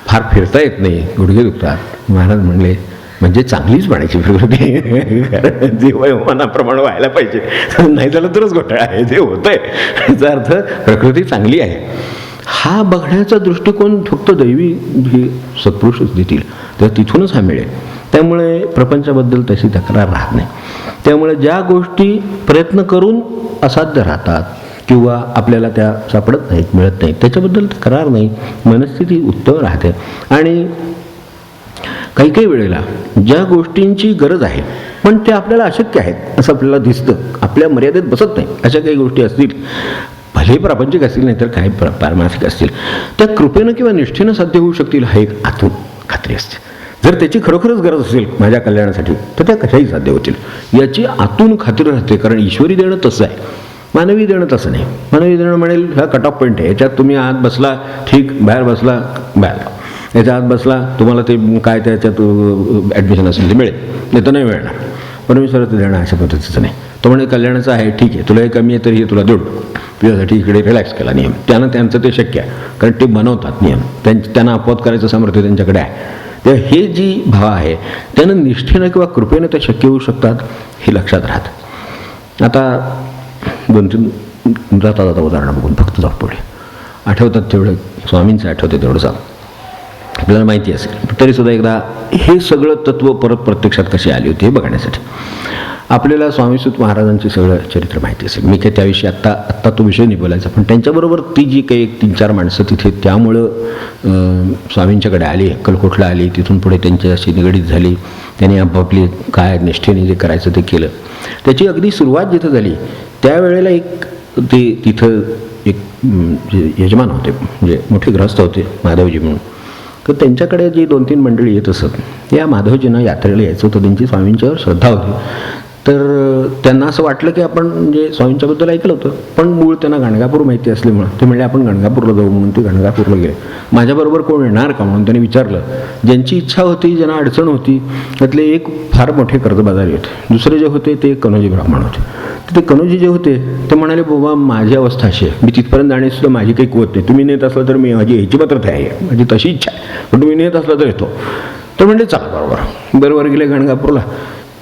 फार फिरता येत नाही, गुडघे दुखतात. महाराज म्हणले म्हणजे चांगलीच म्हणायची प्रकृती, कारण जे वयोमानाप्रमाणे व्हायला पाहिजे, नाही झालं तरच घोटाळा आहे. जे होतंय याचा अर्थ प्रकृती चांगली आहे. हा बघण्याचा दृष्टिकोन फक्त दैवी हे सत्पुरुषच देतील, तर तिथूनच हा मिळेल. त्यामुळे प्रपंचाबद्दल तशी तक्रार राहत नाही. त्यामुळे ज्या गोष्टी प्रयत्न करून असाध्य राहतात किंवा आपल्याला त्या सापडत नाहीत, मिळत नाहीत, त्याच्याबद्दल तक्रार नाही, मनस्थिती उत्तम राहते. आणि काही काही वेळेला ज्या गोष्टींची गरज आहे पण त्या आपल्याला अशक्य आहेत असं आपल्याला दिसतं, आपल्या मर्यादेत बसत नाही, अशा काही गोष्टी असतील, भले प्रापंचिक असतील नाही तर काही पारमार्थिक असतील, त्या कृपेनं किंवा निष्ठेनं साध्य होऊ शकतील, हा एक आतून खात्री असते. जर त्याची खरोखरच गरज असेल माझ्या कल्याणासाठी तर त्या कशाही साध्य होतील याची आतून खात्री राहते. कारण ईश्वरी देणं तसं आहे, मानवी देणं तसं नाही. मानवी देणं म्हणेल हा कट ऑफ पॉईंट आहे, याच्यात तुम्ही आत बसला ठीक, बाहेर बसला बाहेर, याच्या आत बसला तुम्हाला ते काय त्याच्यात ॲडमिशन असेल ते मिळेल, नाही तर नाही मिळणार. परमेश्वराचं देणं अशा पद्धतीचं नाही. तो म्हणजे कल्याणाचं आहे ठीक आहे, तुला हे कमी आहे तरी हे तुला देऊ, तुझ्यासाठी इकडे रिलॅक्स केला नियम. त्यांचं ते शक्य आहे कारण ते बनवतात नियम, त्यांना अपवाद करायचं सामर्थ्य त्यांच्याकडे आहे. तर हे जी भाव आहे त्यानं निष्ठेनं किंवा कृपेनं ते शक्य होऊ शकतात हे लक्षात राहतं. आता 2-3 जाता जाता उदाहरणं बघून फक्त जाऊ पुढे. आठवतात तेवढं स्वामींचं आठवतं तेवढं सांग, आपल्याला माहिती असेल तरीसुद्धा एकदा हे सगळं तत्त्व परत प्रत्यक्षात कशी आली होती हे बघण्यासाठी. आपल्याला स्वामीसूत महाराजांचे सगळं चरित्र माहिती असेल. मी काही त्याविषयी आत्ता तो विषय नाही बोलायचा, पण त्यांच्याबरोबर ती जी काही 3-4 माणसं तिथे त्यामुळं स्वामींच्याकडे आली, अक्कलकोटला आली, तिथून पुढे त्यांच्याशी निगडीत झाली, त्यांनी आपापली काय निष्ठेने जे करायचं ते केलं. त्याची अगदी सुरुवात जिथं झाली त्यावेळेला तिथं एक यजमान होते, म्हणजे मोठे गृहस्थ होते माधवजी म्हणून. तर त्यांच्याकडे जी 2-3 मंडळी येत असत, या माधवजींना यात्रेला यायचं होतं, त्यांची स्वामींच्यावर श्रद्धा होती. तर त्यांना असं वाटलं की आपण म्हणजे स्वामींच्याबद्दल ऐकलं होतं, पण मूळ त्यांना गाणगापूर माहिती असल्यामुळं ते म्हणले आपण गाणगापूरला जाऊ, म्हणून ते गाणगापूरला गेले. माझ्याबरोबर कोण येणार का म्हणून त्यांनी विचारलं. ज्यांची इच्छा होती, ज्यांना अडचण होती, त्यातले एक फार मोठे कर्जबाजारी होते, दुसरे जे होते ते कनोजी ब्राह्मण होते. तर ते कनोजी जे होते ते म्हणाले बाबा माझी अवस्था अशी आहे, मी तिथपर्यंत जाण्यासुद्धा माझी काही कुवत नाही, तुम्ही नेत असला तर मी माझी ह्याची पात्रता आहे, माझी तशी इच्छा आहे, पण तुम्ही नेत असला तर येतो. तर म्हणजे चला बरोबर गेले गाणगापूरला.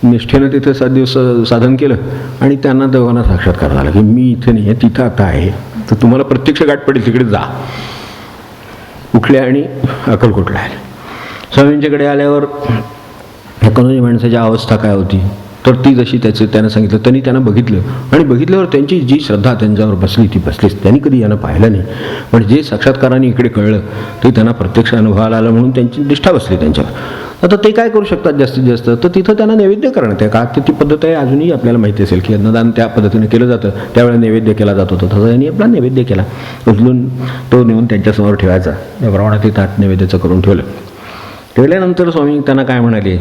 निष्ठेनं तिथे 7 दिवस साधन केलं आणि त्यांना दोघांना साक्षात्कार झाला की मी इथे नाही आहे, तिथं आता आहे, तर तुम्हाला प्रत्यक्ष गाठ पडेल, तिकडे जा. उठले आणि अक्कलकोटला आले. स्वामींच्याकडे आल्यावर एकोणीस माणसाची अवस्था काय होती, तर ती जशी त्यानं सांगितलं, त्यांनी त्यांना बघितलं आणि बघितल्यावर त्यांची जी श्रद्धा त्यांच्यावर बसली ती बसलीच. त्यांनी कधी यांना पाहिलं नाही, पण जे साक्षात्काराने इकडे कळलं ते त्यांना प्रत्यक्ष अनुभवाला आलं म्हणून त्यांची निष्ठा बसली त्यांच्यावर. आता ते काय करू शकतात जास्तीत जास्त, तर तिथं त्यांना नैवेद्य करणं. त्या का ती पद्धत आहे, अजूनही आपल्याला माहिती असेल की अन्नदान त्या पद्धतीने केलं जातं. त्यावेळेला नैवेद्य केला जात होता, तसं त्यांनी आपला नैवेद्य केला, उचलून तो नेऊन त्यांच्यासमोर ठेवायचा. त्याप्रमाणे ते ताट नैवेद्याचं करून ठेवल्यानंतर स्वामी त्यांना काय म्हणाले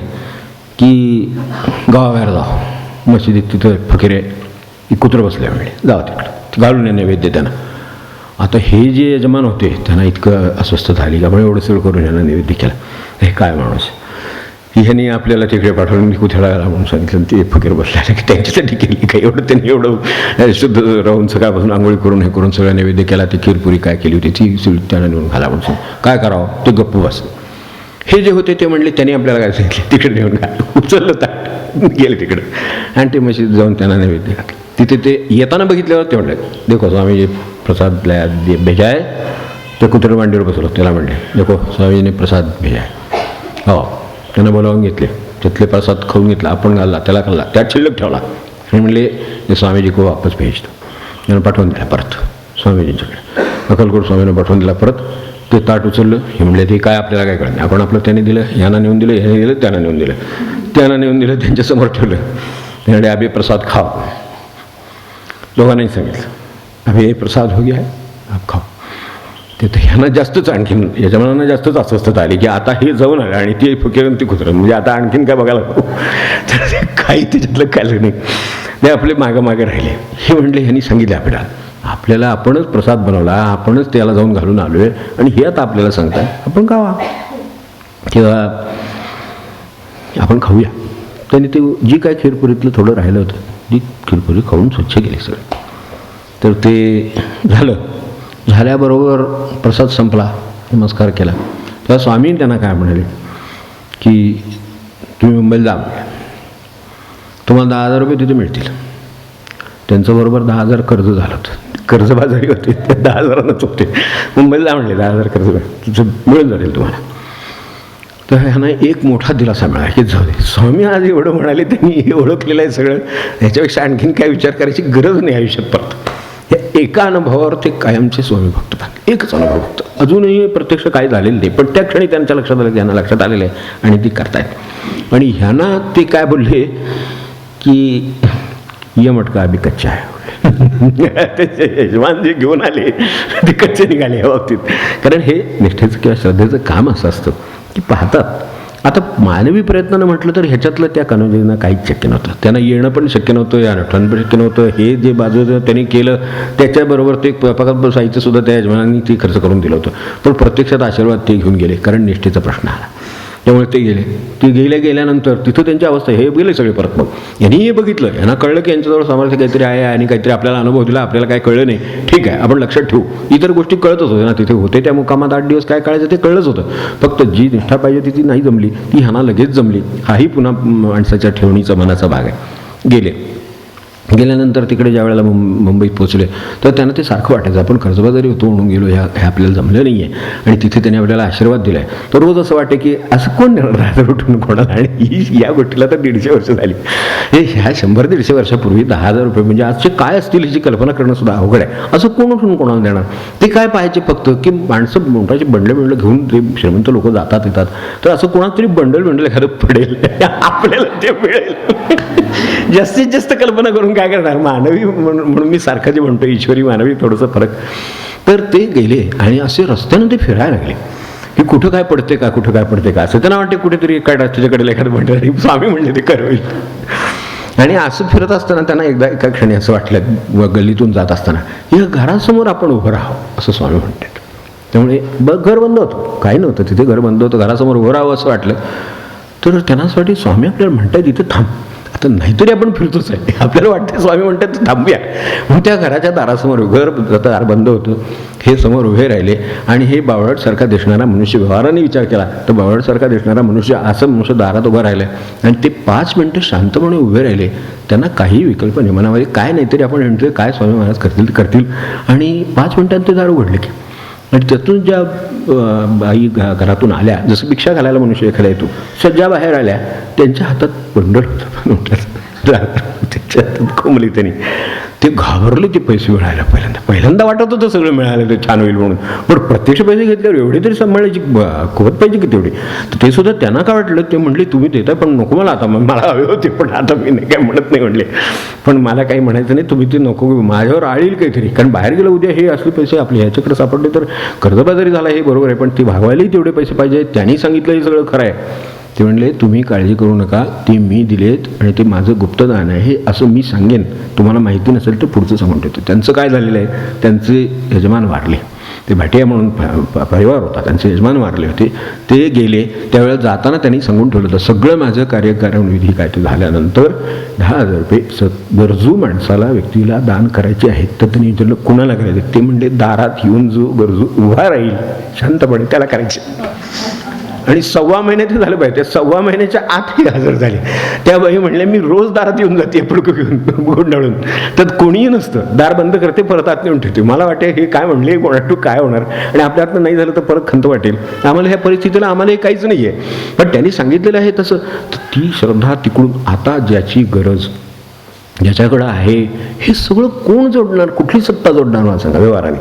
की गावाबाहेर जाऊ, मशिदीत तिथं फकीरे कुत्रं बसले म्हणजे जावं तिकडं, घालून नैवेद्य त्यांना. आता हे जे यजमान होते त्यांना इतकं अस्वस्थ झाली का एवढं सगळं करून यांना नैवेद्य केला. हे काय माणूस, ह्यांनी आपल्याला तिकडे पाठवून कुठेला घाला म्हणून सांगितलं, ते फकीर बसले की त्यांच्यासाठी केली काय एवढं, त्यांनी एवढं शुद्ध राहून सकाळपासून आंघोळी करून हे करून सगळं नैवेद्य केला. ती खीरपुरी काय केली होती ती त्यांना नेऊन घाला म्हणून काय करावं, ते गप्प बस. हे जे होते ते म्हणले त्यांनी आपल्याला काय सांगितले, तिकडे नेऊन घाल. उचललं ताट गेले तिकडं आणि ते मशीद जाऊन त्यांना नैवेद्य घातलं. तिथे ते येताना बघितल्यावर ते म्हणले, देखो स्वामी जे प्रसाद भेजा आहे, ते कुत्रे मांडीवर बसवलं. त्याला म्हणले, देखो स्वामीने प्रसाद भेजा आहे. हो, त्यानं बोलावून घेतले, तिथले प्रसाद खाऊन घेतला, आपण घालला, त्याला खाल्ला, त्यात शिल्लक ठेवला आणि म्हणले ते स्वामीजी को वापस भेजतो. त्यानं पाठवून दिला परत स्वामीजींच्याकडे. अक्कलकोट स्वामीनं पाठवून दिला परत. ते ताट उचललं. हे म्हणले ते काय आपल्याला काय कळलं नाही, आपण आपलं त्याने दिलं, यांना नेऊन दिलं, ह्याने दिलं, त्यांना नेऊन दिलं, त्यांच्यासमोर ठेवलं. ते म्हणले अभि प्रसाद खाओ. दोघांनाही सांगितलं अभि प्रसाद हो गया है, आप खाओ. ते तर ह्यांना जास्तच आणखीन यजमानांना जास्तच अस्वस्थता आली की आता हे जाऊन आलं आणि ते फकीर ती कुत्रं, म्हणजे आता आणखीन काय बघायला नको. तर ते काही त्याच्यातलं कळलं नाही. ते आपले मागं राहिले. हे म्हणले ह्यांनी सांगितले आपल्याला आपणच प्रसाद बनवला, आपणच त्याला जाऊन घालून आलो आहे आणि हे आता आपल्याला सांगताय आपण खावा किंवा आपण खाऊया. त्यांनी ते जी काय खीरपुरीतलं थोडं राहिलं होतं ती खीरपुरी खाऊन स्वच्छ केली सगळं. तर ते झाल्याबरोबर प्रसाद संपला, नमस्कार केला. तेव्हा स्वामी त्यांना काय म्हणाले की तुम्ही मुंबईला जा, तुम्हाला 10,000 रुपये तिथे मिळतील. त्यांचं बरोबर 10,000 कर्ज झालं होतं, कर्जबाजारी होते, ते 10,000नंच होते. मुंबईला म्हणले 10,000 कर्ज तुझं मिळून जाईल तुम्हाला. तर ह्यांना एक मोठा दिलासा मिळाला की जाऊ दे, स्वामी आज एवढं म्हणाले, त्यांनी हे ओळखलेलं आहे सगळं, ह्याच्यापेक्षा आणखीन काय विचार करायची गरज नाही आयुष्यात परत. या एका अनुभवावर ते कायमचे स्वामी भक्त पाहते, एकच अनुभव फक्त. अजूनही प्रत्यक्ष काय झालेलं नाही, पण त्या क्षणी त्यांच्या लक्षात आलं, त्यांना लक्षात आलेलं आहे आणि ती करतायत. आणि ह्यांना ते काय बोलले की ये मटका अभि कच्चा आहे. त्याचे यजमान जे घेऊन आले ते कच्चे निघाले या बाबतीत. कारण हे निष्ठेचं किंवा श्रद्धेचं काम असं असतं की पाहतात. आता मानवी प्रयत्नानं म्हटलं तर ह्याच्यातलं त्या कनोजींना काहीच शक्य नव्हतं, त्यांना येणं पण शक्य नव्हतं, या नटणं पण शक्य नव्हतं. हे जे बाजू त्यांनी केलं त्याच्याबरोबर ते पगार साहित्य सुद्धा त्या यजमानांनी ते खर्च करून दिलं होतं, पण प्रत्यक्षात आशीर्वाद ते घेऊन गेले कारण निष्ठेचा प्रश्न आला. त्यामुळे ते गेल्यानंतर तिथं त्यांची अवस्था, हे गेले सगळे परत. मग यांनी हे बघितलं, यांना कळलं की यांच्याजवळ सामर्थ्य काहीतरी आहे आणि काहीतरी आपल्याला अनुभव दिला, आपल्याला काय कळलं नाही, ठीक आहे आपण लक्षात ठेवू. इतर गोष्टी कळतच होत्या ना, तिथे होते त्या मुक्कामात 8 दिवस काय कळायचं ते कळलंच होतं. फक्त जी निष्ठा पाहिजे ती नाही जमली, ती ह्यांना लगेच जमली. हाही पुन्हा माणसाच्या ठेवणीचा मनाचा भाग आहे. गेल्यानंतर तिकडे ज्या वेळेला मुंबईत पोचले तर त्यांना ते सारखं वाटायचं आपण कर्जबाजारी होतो म्हणून गेलो, हे आपल्याला जमलं नाही आहे. आणि तिथे त्यांनी आपल्याला आशीर्वाद दिला आहे. तर रोज असं वाटतं की असं कोण देणार 10,000 उठून कोणाला. आणि या गोष्टीला तर 150 वर्ष झाली. ह्या 100-150 वर्षापूर्वी 10,000 रुपये म्हणजे आजचे काय असतील ह्याची कल्पना करणं सुद्धा अवघड आहे. असं कोण उठून कोणाला देणार. ते काय पाहायचे फक्त की माणसं मोठाचे बंडल घेऊन ते श्रीमंत लोक जातात येतात, तर असं कोणाला तरी बंडल एखादं पडेल आपल्याला ते मिळेल. जास्तीत जास्त कल्पना करून काय करणार. मानवी म्हणून मी सारखं जे म्हणतो ईश्वरी मानवी थोडंसं फरक. तर ते गेले आणि असे रस्त्यानं ते फिरायला लागले की कुठं काय पडते का, कुठं काय पडते का, असं त्यांना वाटते कुठेतरी एका रस्त्याच्याकडे एखादं म्हणलं स्वामी म्हणले ते करवेल. आणि असं फिरत असताना त्यांना एकदा एका क्षणी असं वाटलं, गल्लीतून जात असताना या घरासमोर आपण उभं राहावं असं स्वामी म्हणतात. त्यामुळे घर बंद होतं, काही नव्हतं तिथे, घर बंद होतं, घरासमोर उभं राहावं असं वाटलं. तर त्यांना असं वाटतं स्वामी आपल्याला म्हणतायत इथे थांब, आता नाहीतरी आपण फिरतोच आहे. आपल्याला वाटतं स्वामी म्हणतात थांबूया. मग त्या घराच्या दारासमोर घर दार बंद होतं, हे समोर उभे राहिले आणि हे बावळटसारखा दिसणारा मनुष्य, व्यवहाराने विचार केला तर बावळटसारखा दिसणारा मनुष्य असं मनुष्य दारात उभा राहिला आणि ते 5 मिनिटं शांतपणे उभे राहिले. त्यांना काही विकल्प नाही, मनामध्ये काय नाहीतरी आपण म्हणतोय काय स्वामी महाराज करतील ते करतील. आणि 5 मिनिटांत ते दार उघडले की आणि त्यातून ज्या बाई घरातून आल्या, जसं भिक्षा घालायला मनुष्य एखाद्या येतो, सज्जा बाहेर आल्या, त्यांच्या हातात बंडल होतं त्याच्या हातात कोंबली. त्यांनी ते घाबरले, ते पैसे मिळायला पहिल्यांदा वाटत होतं सगळं मिळालं ते छान होईल म्हणून, पण प्रत्यक्ष पैसे घेतल्यावर एवढे तरी सांभाळायची कुवत पाहिजे की तेवढी. तर ते सुद्धा त्यांना काय वाटलं, ते म्हणले तुम्ही देताय पण नको मला, आता मला हवे होते पण आता मी नाही काय म्हणत नाही म्हणले, पण मला काही म्हणायचं नाही, तुम्ही ते नको, माझ्यावर आळील काहीतरी, कारण बाहेर गेलं उद्या हे असले पैसे आपले ह्याच्याकडे सापडले तर कर्जबाजारी झाला हे बरोबर आहे, पण ते भागवायलाही तेवढे पैसे पाहिजे. त्यांनी सांगितलं हे सगळं खरं आहे. ते म्हणले तुम्ही काळजी करू नका, ते मी दिलेत आणि ते माझं गुप्तदान आहे, हे असं मी सांगेन, तुम्हाला माहिती नसेल तर पुढचं सांगून ठेवतो. त्यांचं काय झालेलं आहे, त्यांचे यजमान वारले, ते भाटिया म्हणून परिवार होता, त्यांचे यजमान वारले होते, ते गेले. त्यावेळेला जाताना त्यांनी सांगून ठेवलं होतं सगळं माझं कार्यकारण विधी काय ते झाल्यानंतर 10,000 रुपये गरजू माणसाला व्यक्तीला दान करायचे आहेत. तर त्यांनी विचारलं कुणाला करायचे, ते म्हणले दारात येऊन जो गरजू उभा राहील शांतपणे त्याला करायचे. आणि 1.25 महिन्यात झालं पाहिजे, 1.25 महिन्याच्या आतही हजर झाले. त्या बाई म्हणल्या मी रोज दारात येऊन जाते पुडकं घेऊन गुंडाळून, तर कोणीही नसतं, दार बंद करते परत आत नेऊन ठेवते. मला वाटते हे काय म्हणले कोणाटू काय होणार, आणि आपल्या हातनं नाही झालं तर परत खंत वाटेल. आम्हाला ह्या परिस्थितीला आम्हालाही काहीच नाही आहे, पण त्यांनी सांगितलेलं आहे तसं. तर ती श्रद्धा तिकडून आता ज्याची गरज ज्याच्याकडं आहे, हे सगळं कोण जोडणार, कुठली सत्ता जोडणार मला सांगा व्यवहाराने.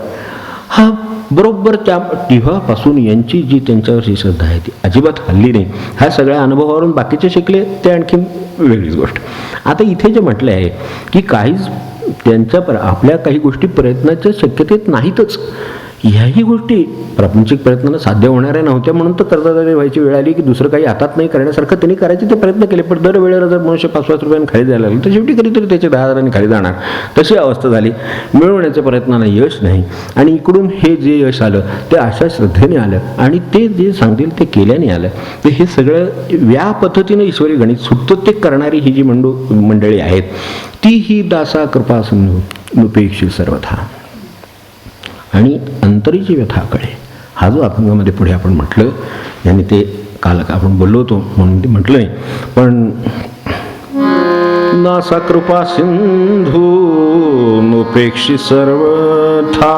हा बरोबर त्या तेव्हापासून यांची जी त्यांच्यावरची श्रद्धा आहे ती अजिबात हल्ली नाही. ह्या सगळ्या अनुभवावरून बाकीचे शिकले ते आणखी वेगळीच गोष्ट. आता इथे जे म्हटलं आहे की काहीच त्यांच्या आपल्या काही गोष्टी प्रयत्नाच्या शक्यतेत नाहीतच, ह्याही गोष्टी प्रापंचिक प्रयत्नाला साध्य होणाऱ्या नव्हत्या, म्हणून तर कर्जदारी व्हायची वेळ आली की दुसरं काही हातात नाही करण्यासारखं त्यांनी करायचे ते प्रयत्न केले. पण दरवेळेला जर मनुष्य 5-5 रुपयांनी खाली जायला लागले तर शेवटी कधीतरी त्याचे 10,000 खाली जाणार, तशी अवस्था झाली. मिळवण्याच्या प्रयत्नांना यश नाही, आणि इकडून हे जे यश आलं ते अशा श्रद्धेने आलं आणि ते जे सांगतील ते केल्याने आलं. तर हे सगळं या पद्धतीनं ईश्वरी गणित सुटतं ते करणारी ही जी मंडळी आहेत ती ही दासा कृपा सिंधू नुपेक्षी सर्वथा आणि अंतरीची व्यथा कळे. हा जो अभंगामध्ये पुढे आपण म्हटलं, यांनी ते काल आपण बोललो होतो म्हणून ते म्हटलं नाही, पण दासा कृपा सिंधू नुपेक्षी सर्वथा,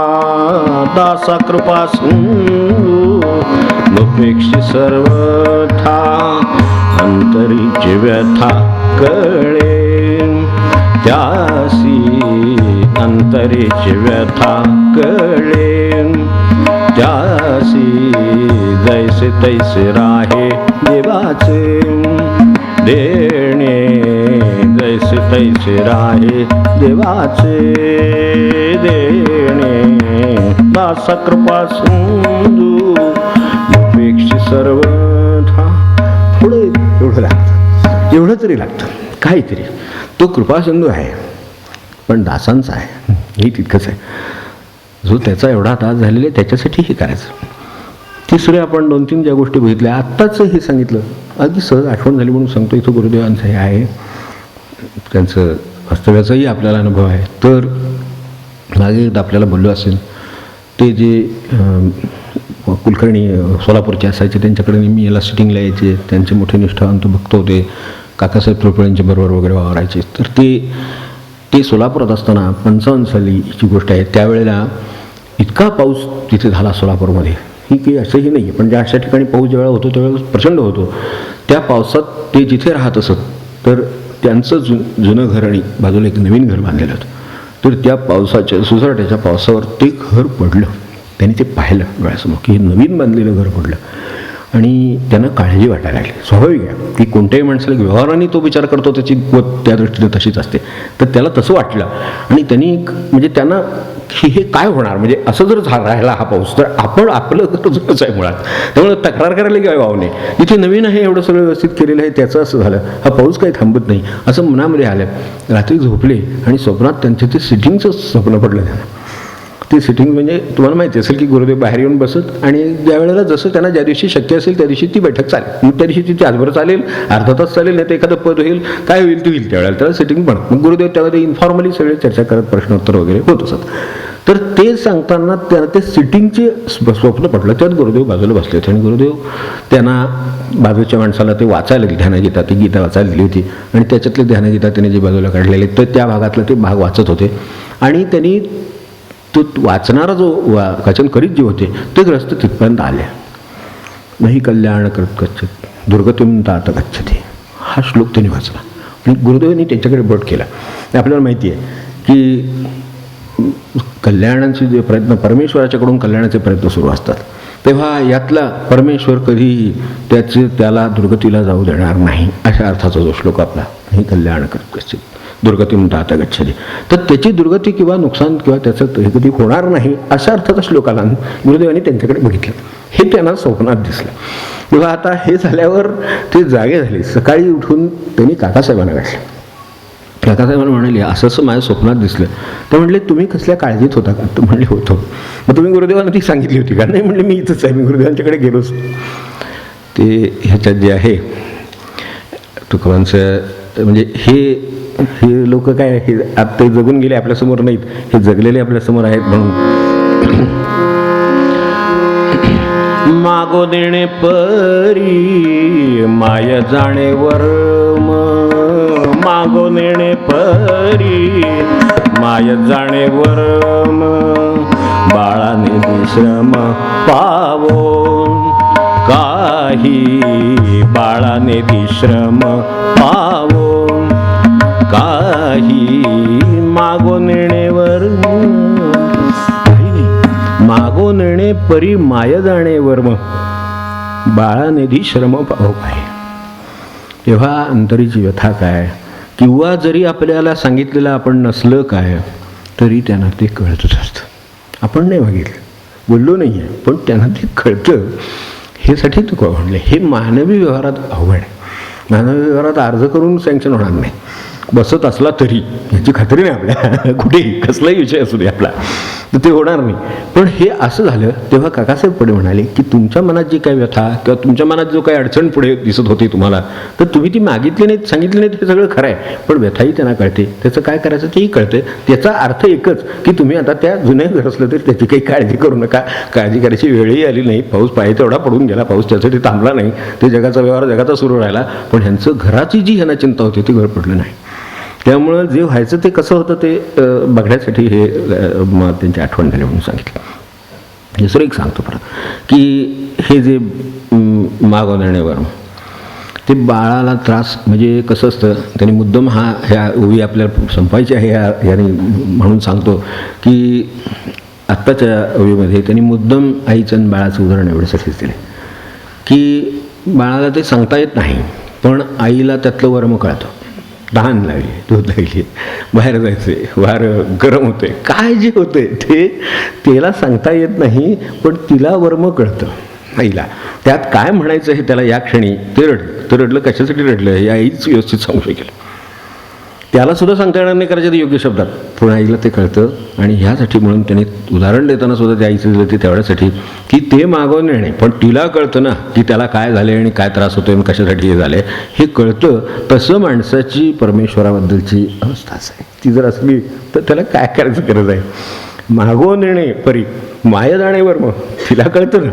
दासा कृपा सिंधू नुपेक्षी सर्वथा अंतरीची व्यथा कळे त्यासी, अंतरीची व्यथा कळे त्यासी, जैसे तैसे राहे देवाचे देणे, जैसे तैसे राहे देवाचे देणे. दासा कृपा सिंधू नुपेक्षी सर्वथा. पुढे एवढं लागतं, एवढं तरी लागतं काहीतरी. तो कृपा सिंधू आहे पण दासांचा आहे, हे तितकंच आहे. जो त्याचा एवढा दास झालेला आहे त्याच्यासाठी हे करायचं. तिसरे आपण 2-3 ज्या गोष्टी बघितल्या, आत्ताच हे सांगितलं अगदी सहज आठवण झाली म्हणून सांगतो. इथं गुरुदेवांचं हे आहे, त्यांचं वास्तव्याचाही आपल्याला अनुभव आहे. तर मागे एकदा आपल्याला बोललो असेल ते जे कुलकर्णी सोलापूरचे असायचे, त्यांच्याकडे नेहमी याला सिटिंगला यायचे, त्यांचे मोठे निष्ठावंत भक्त होते, काकासाहेब त्रिपुळ्यांच्या बरोबर वगैरे वावरायचे. तर ते सोलापुरात असताना 55 सालीची गोष्ट आहे, त्यावेळेला इतका पाऊस तिथे झाला सोलापूरमध्ये, ही काही असंही नाही पण ज्या अशा ठिकाणी पाऊस ज्यावेळेला होतो त्यावेळेला प्रचंड होतो. त्या पावसात ते जिथे राहत असत तर त्यांचं जुनं घर आणि बाजूला एक नवीन घर बांधलेलं होतं. तर त्या पावसाच्या सुसरट्याच्या पावसावर ते घर पडलं. त्यांनी ते पाहिलं डोळ्यासमोर की हे नवीन बांधलेलं घर पडलं आणि त्यांना काळजी वाटायला लागली. स्वाभाविक आहे की कोणत्याही माणसाला व्यवहाराने तो विचार करतो त्याची त्या दृष्टीने तशीच असते. तर त्याला तसं वाटलं आणि त्यांनी म्हणजे त्यांना की हे काय होणार, म्हणजे असं जर राहिला हा पाऊस तर आपण आपलं जुनंच आहे मुळात, त्यामुळे तक्रार करायला काय वाव नाही. इथे नवीन आहे, एवढं सगळं व्यवस्थित केलेलं आहे, त्याचं असं झालं, हा पाऊस काही थांबत नाही असं मनामध्ये आलं. रात्री झोपले आणि स्वप्नात त्यांच्या ते सिटिंगचं स्वप्न पडलं त्यांना. ती सिटिंग म्हणजे तुम्हाला माहिती असेल की गुरुदेव बाहेर येऊन बसत आणि ज्या वेळेला जसं त्यांना ज्या दिवशी शक्य असेल त्या दिवशी ती बैठक चालेल. मग त्या दिवशी ती तासभर चालेल, अर्धा तास चालेल, नाही तर एखादं पद होईल, काय होईल ते होईल त्यावेळेला त्याला सिटिंग पण. मग गुरुदेव त्यामध्ये इन्फॉर्मली सगळे चर्चा करत प्रश्नोत्तर वगैरे होत असत. तर ते सांगताना त्यांना ते सिटिंगचे स्वप्न पडलं. त्यात गुरुदेव बाजूला बसले होते आणि गुरुदेव त्यांना बाजूच्या माणसाला ते वाचायला ध्यानगीता, ती गीता वाचायला दिली होती आणि त्याच्यातले ध्यानगीता त्यांनी जे बाजूला काढलेले तर त्या भागातलं ते भाग वाचत होते आणि त्यांनी तो वाचणारा जो वाचन करीत जे होते ते ग्रस्त तिथपर्यंत आले. नाही कल्याण करत गच्छत दुर्गतीम तात गच्छते, हा श्लोक त्यांनी वाचला आणि गुरुदेवांनी त्यांच्याकडे बोट केला. आपल्याला माहिती आहे की कल्याणाचे जे प्रयत्न परमेश्वराच्याकडून कल्याणाचे प्रयत्न सुरू असतात तेव्हा यातला परमेश्वर कधीही त्याला दुर्गतीला जाऊ देणार नाही अशा अर्थाचा जो श्लोक आपला नाही कल्याण करत गच्छत दुर्गतीम तात गच्छते, तर त्याची दुर्गती किंवा नुकसान किंवा त्याचं कधी होणार नाही अशा अर्थाचा श्लोक आला. गुरुदेवांनी त्यांच्याकडे बघितलं, हे त्यांना स्वप्नात दिसलं. तेव्हा आता हे झाल्यावर ते जागे झाले. सकाळी उठून त्यांनी काकासाहेबांना गाठले. काकासाहेबांना म्हणाले असं असं माझ्या स्वप्नात दिसलं. तर म्हणले तुम्ही कसल्या काळजीत होता का? तर म्हणले होतो. मग तुम्ही गुरुदेवांना ती सांगितली होती का? नाही म्हणले मी इथंच आहे, मी गुरुदेवांच्याकडे गेलोच. ते ह्याच्यात जे आहे तुकोबांचं म्हणजे हे लोक काय हे आता ते जगून गेले आपल्यासमोर नाहीत, हे जगलेले आपल्यासमोर आहेत. म्हणून मागो देणे परी माय जाणे वर्म, मागो नेणे परी माय जाणे वर्म, बाळाने विश्रम पावो काही, बाळाने विश्रम पावो काही, मागो नेणेवर काही नाही, मागो नेणे परी माय जाणे वर्म, बाळानिधी श्रम पाहो काय. तेव्हा अंतरीची व्यथा काय किंवा जरी आपल्याला सांगितलेलं आपण नसलं काय तरी त्यांना ते कळतच असतं. आपण नाही मागितलं, बोललो नाही आहे, पण त्यांना ते कळतं. हे साठी तुका म्हणले हे मानवी व्यवहारात अवघड आहे. मानवी व्यवहारात अर्ज करून सँक्शन होणार नाही. बसत असला तरी याची खात्री नाही आपल्या कुठेही कसलाही विषय असू दे आपला तर ते होणार नाही. पण हे असं झालं तेव्हा काकासाहेब पुढे म्हणाले की तुमच्या मनात जी काही व्यथा किंवा तुमच्या मनात जो काही अडचण पुढे दिसत होती तुम्हाला तर तुम्ही ती मागितली नाहीत, सांगितली नाहीत, हे सगळं खरं आहे. पण व्यथाही त्यांना कळते, त्याचं काय करायचं तेही कळते. त्याचा अर्थ एकच की तुम्ही आता त्या जुन्या घर असलं तरी त्याची काही काळजी करू नका. काळजी करायची वेळही आली नाही. पाऊस पाहिजे तेवढा पडून गेला, पाऊस त्यासाठी थांबला नाही. ते जगाचा व्यवहार जगाचा सुरू राहिला. पण ह्यांचं घराची जी ह्यांना चिंता होती ती घर पडलं नाही. त्यामुळं जे व्हायचं ते कसं होतं ते बघण्यासाठी हे त्यांची आठवण झाली म्हणून सांगितलं. दुसरं एक सांगतो परत की हे जे मागवण्यावर ते बाळाला त्रास म्हणजे कसं असतं त्यांनी मुद्दाम ह्या ओवी आपल्याला संपायची आहे याने म्हणून सांगतो की आत्ताच्या ओवीमध्ये त्यांनी मुद्दाम आईचं आणि बाळाचं उदाहरण एवढ्यासाठीच दिले की बाळाला ते सांगता येत नाही पण आईला त्यातलं वर्म कळतं. तहान लागली, दूध लागली, बाहेर जायचे, बाहेर गरम होते, काय जे होते ते तिला सांगता येत नाही पण तिला वर्म कळतं आईला. त्यात काय म्हणायचं हे त्याला या क्षणी ते रडलं कशासाठी रडलं हे आईच व्यवस्थित सांगू शकेल. त्याला सुद्धा सांगता येणार नाही करायचं ते योग्य शब्दात, पण आईला ते कळतं. आणि ह्यासाठी म्हणून त्याने उदाहरण देताना सुद्धा त्या आईचं दिलं ते तेवढ्यासाठी की ते मागवून नेणे पण तिला कळतं ना की त्याला काय झाले आणि काय त्रास होतोय आणि कशासाठी हे झाले हे कळतं. तसं माणसाची परमेश्वराबद्दलची अवस्थाच आहे. ती जर असली तर त्याला काय करायचं गरज आहे. मागवून नेणे परी माया जाणेवर मग तिला कळतं ना,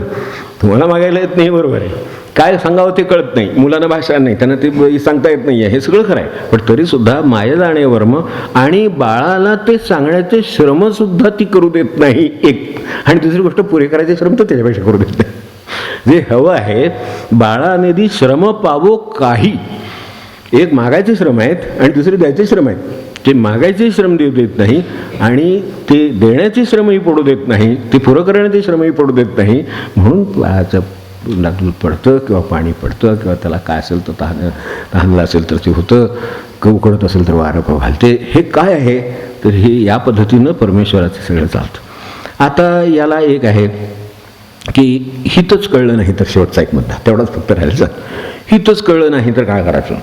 तुम्हाला मागायला येत नाही बरोबर आहे, काय सांगावं ते कळत नाही, मुलांना भाषा नाही, त्यांना ते सांगता येत नाही आहे, हे सगळं खरं आहे. पण तरीसुद्धा माया जाणे वर्म आणि बाळाला ते सांगण्याचे श्रमसुद्धा ती करू देत नाही एक. आणि दुसरी गोष्ट पुरे करायचे श्रम तर त्याच्यापेक्षा करू देत नाही. जे हवं आहे बाळानिधी श्रम पावो काही. एक मागायचे श्रम आहेत आणि दुसरे द्यायचे श्रम आहेत. ते मागायचे श्रम देऊ देत नाही आणि ते देण्याचे श्रमही पडू देत नाही, ते पुरं करण्याचे श्रमही पडू देत नाही. म्हणून बाळाचं दूध पडतं किंवा पाणी पडतं किंवा त्याला काय असेल तर तहानलं असेल तर ते होतं, उकडत असेल तर वारं घालते. हे काय आहे तर हे या पद्धतीनं परमेश्वराचं सगळं चालतं. आता याला एक आहे की हितच कळलं नाही तर शेवटचा एक मुद्दा तेवढाच फक्त राहायचा. हितच कळलं नाही तर काय करायचं.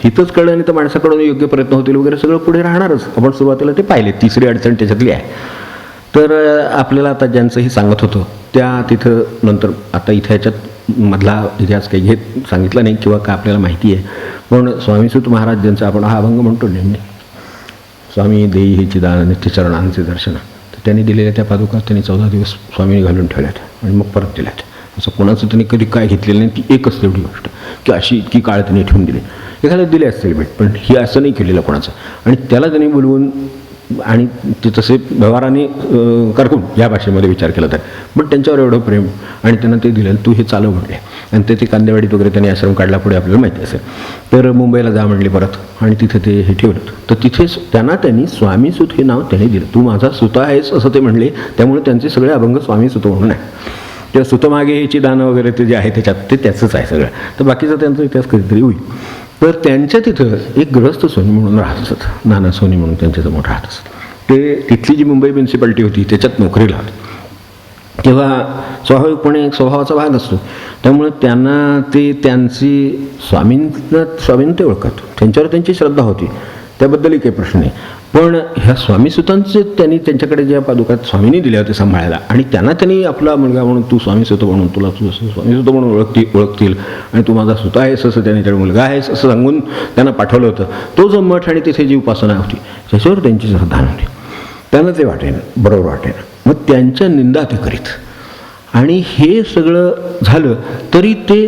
हितच कळलं नाही तर माणसाकडून योग्य प्रयत्न होतील वगैरे सगळं पुढे राहणारच. आपण सुरुवातीला ते पाहिले. तिसरी अडचण त्याच्यातली आहे तर आपल्याला आता ज्यांचंही सांगत होतं त्या तिथं नंतर आता इथं ह्याच्यात मधला इतिहास काही घेत सांगितला नाही किंवा का आपल्याला माहिती आहे, पण स्वामीसुत महाराज ज्यांचा आपण हा अभंग म्हणतो नेहमी, स्वामी देई हे चिदान नित्यचरणांचे दर्शन, तर त्यांनी दिलेल्या त्या पादुका त्यांनी 14 दिवस स्वामीने घालून ठेवल्यात आणि मग परत दिल्यात. असं कोणाचं त्यांनी कधी काय घेतलेलं नाही, ती एकच तेवढी गोष्ट की अशी इतकी काळ त्यांनी ठेवून दिली. एखाद्या दिले असतील भेट, पण ही असं नाही केलेलं कोणाचं. आणि त्याला त्यांनी बोलवून आणि ते तसे व्यवहाराने करकून या भाषेमध्ये विचार केला तर, पण त्यांच्यावर एवढं प्रेम आणि त्यांना ते दिलं, तू हे चालव म्हटले. आणि ते कांदेवाडीत वगैरे त्यांनी आश्रम काढला, पुढे आपल्याला माहिती असेल. तर मुंबईला जा म्हणले परत आणि तिथे ते हे ठेवलं. तर तिथेच त्यांनी स्वामीसुत हे नाव त्यांनी दिलं. तू माझा सुत आहेस असं ते म्हणले, त्यामुळे त्यांचे सगळे अभंग स्वामीसुत म्हणून आहे. त्या सुतमागे ह्याची दानं वगैरे ते जे आहे त्याच्यात ते त्याचंच आहे सगळं. तर बाकीचा त्यांचा इतिहास कधीतरी होईल. तर त्यांच्या तिथं एक गृहस्थ सोनी म्हणून राहत असत, नाना सोनी म्हणून त्यांच्यासमोर राहत असत. ते तिथली जी मुंबई म्युन्सिपाल्टी होती त्याच्यात नोकरीला होते. तेव्हा स्वाभाविकपणे एक स्वभावाचा भाग असतो, त्यामुळे त्यांना ते त्यांची स्वामींना ते ओळखत, त्यांच्यावर त्यांची श्रद्धा होती, त्याबद्दलही काही प्रश्न नाही. पण ह्या स्वामीसुतांचे त्यांनी त्यांच्याकडे ज्या पादुकात स्वामींनी दिल्या होत्या सांभाळायला, आणि त्यांनी आपला मुलगा म्हणून तू स्वामीसुत म्हणून तुला तू स्वामीसुत म्हणून ओळखतील आणि तू माझा सुत आहेस असं त्याने त्याच्या मुलगा आहेस असं सांगून त्यांना पाठवलं होतं. तो जो मठ आणि तिथे जी उपासना होती त्याच्यावर त्यांची श्रद्धा नव्हती. त्यांना ते वाटेन, बरोबर वाटेन, मग त्यांच्या निंदा ते करीत. आणि हे सगळं झालं तरी ते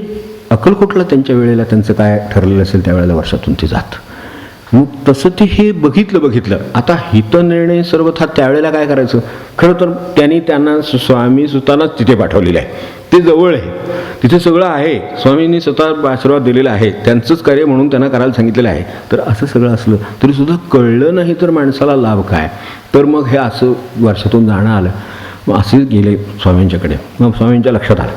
अक्कलकोटला त्यांच्या वेळेला त्यांचं काय ठरलेलं असेल त्यावेळेला वर्षातून ते जात. मग तसं ते हे बघितलं. आता हित निर्णय सर्वथा त्यावेळेला काय करायचं, खरं तर त्यांना स्वामीसुतांनाच तिथे पाठवलेलं आहे. ते जवळ आहे, तिथे सगळं आहे, स्वामींनी स्वतः आशीर्वाद दिलेला आहे, त्यांचंच कार्य म्हणून त्यांना करायला सांगितलेलं आहे. तर असं सगळं असलं तरी सुद्धा कळलं नाही तर माणसाला लाभ काय. तर मग हे असं वर्षातून जाणं आलं. मग असेच गेले स्वामींच्याकडे. मग स्वामींच्या लक्षात आलं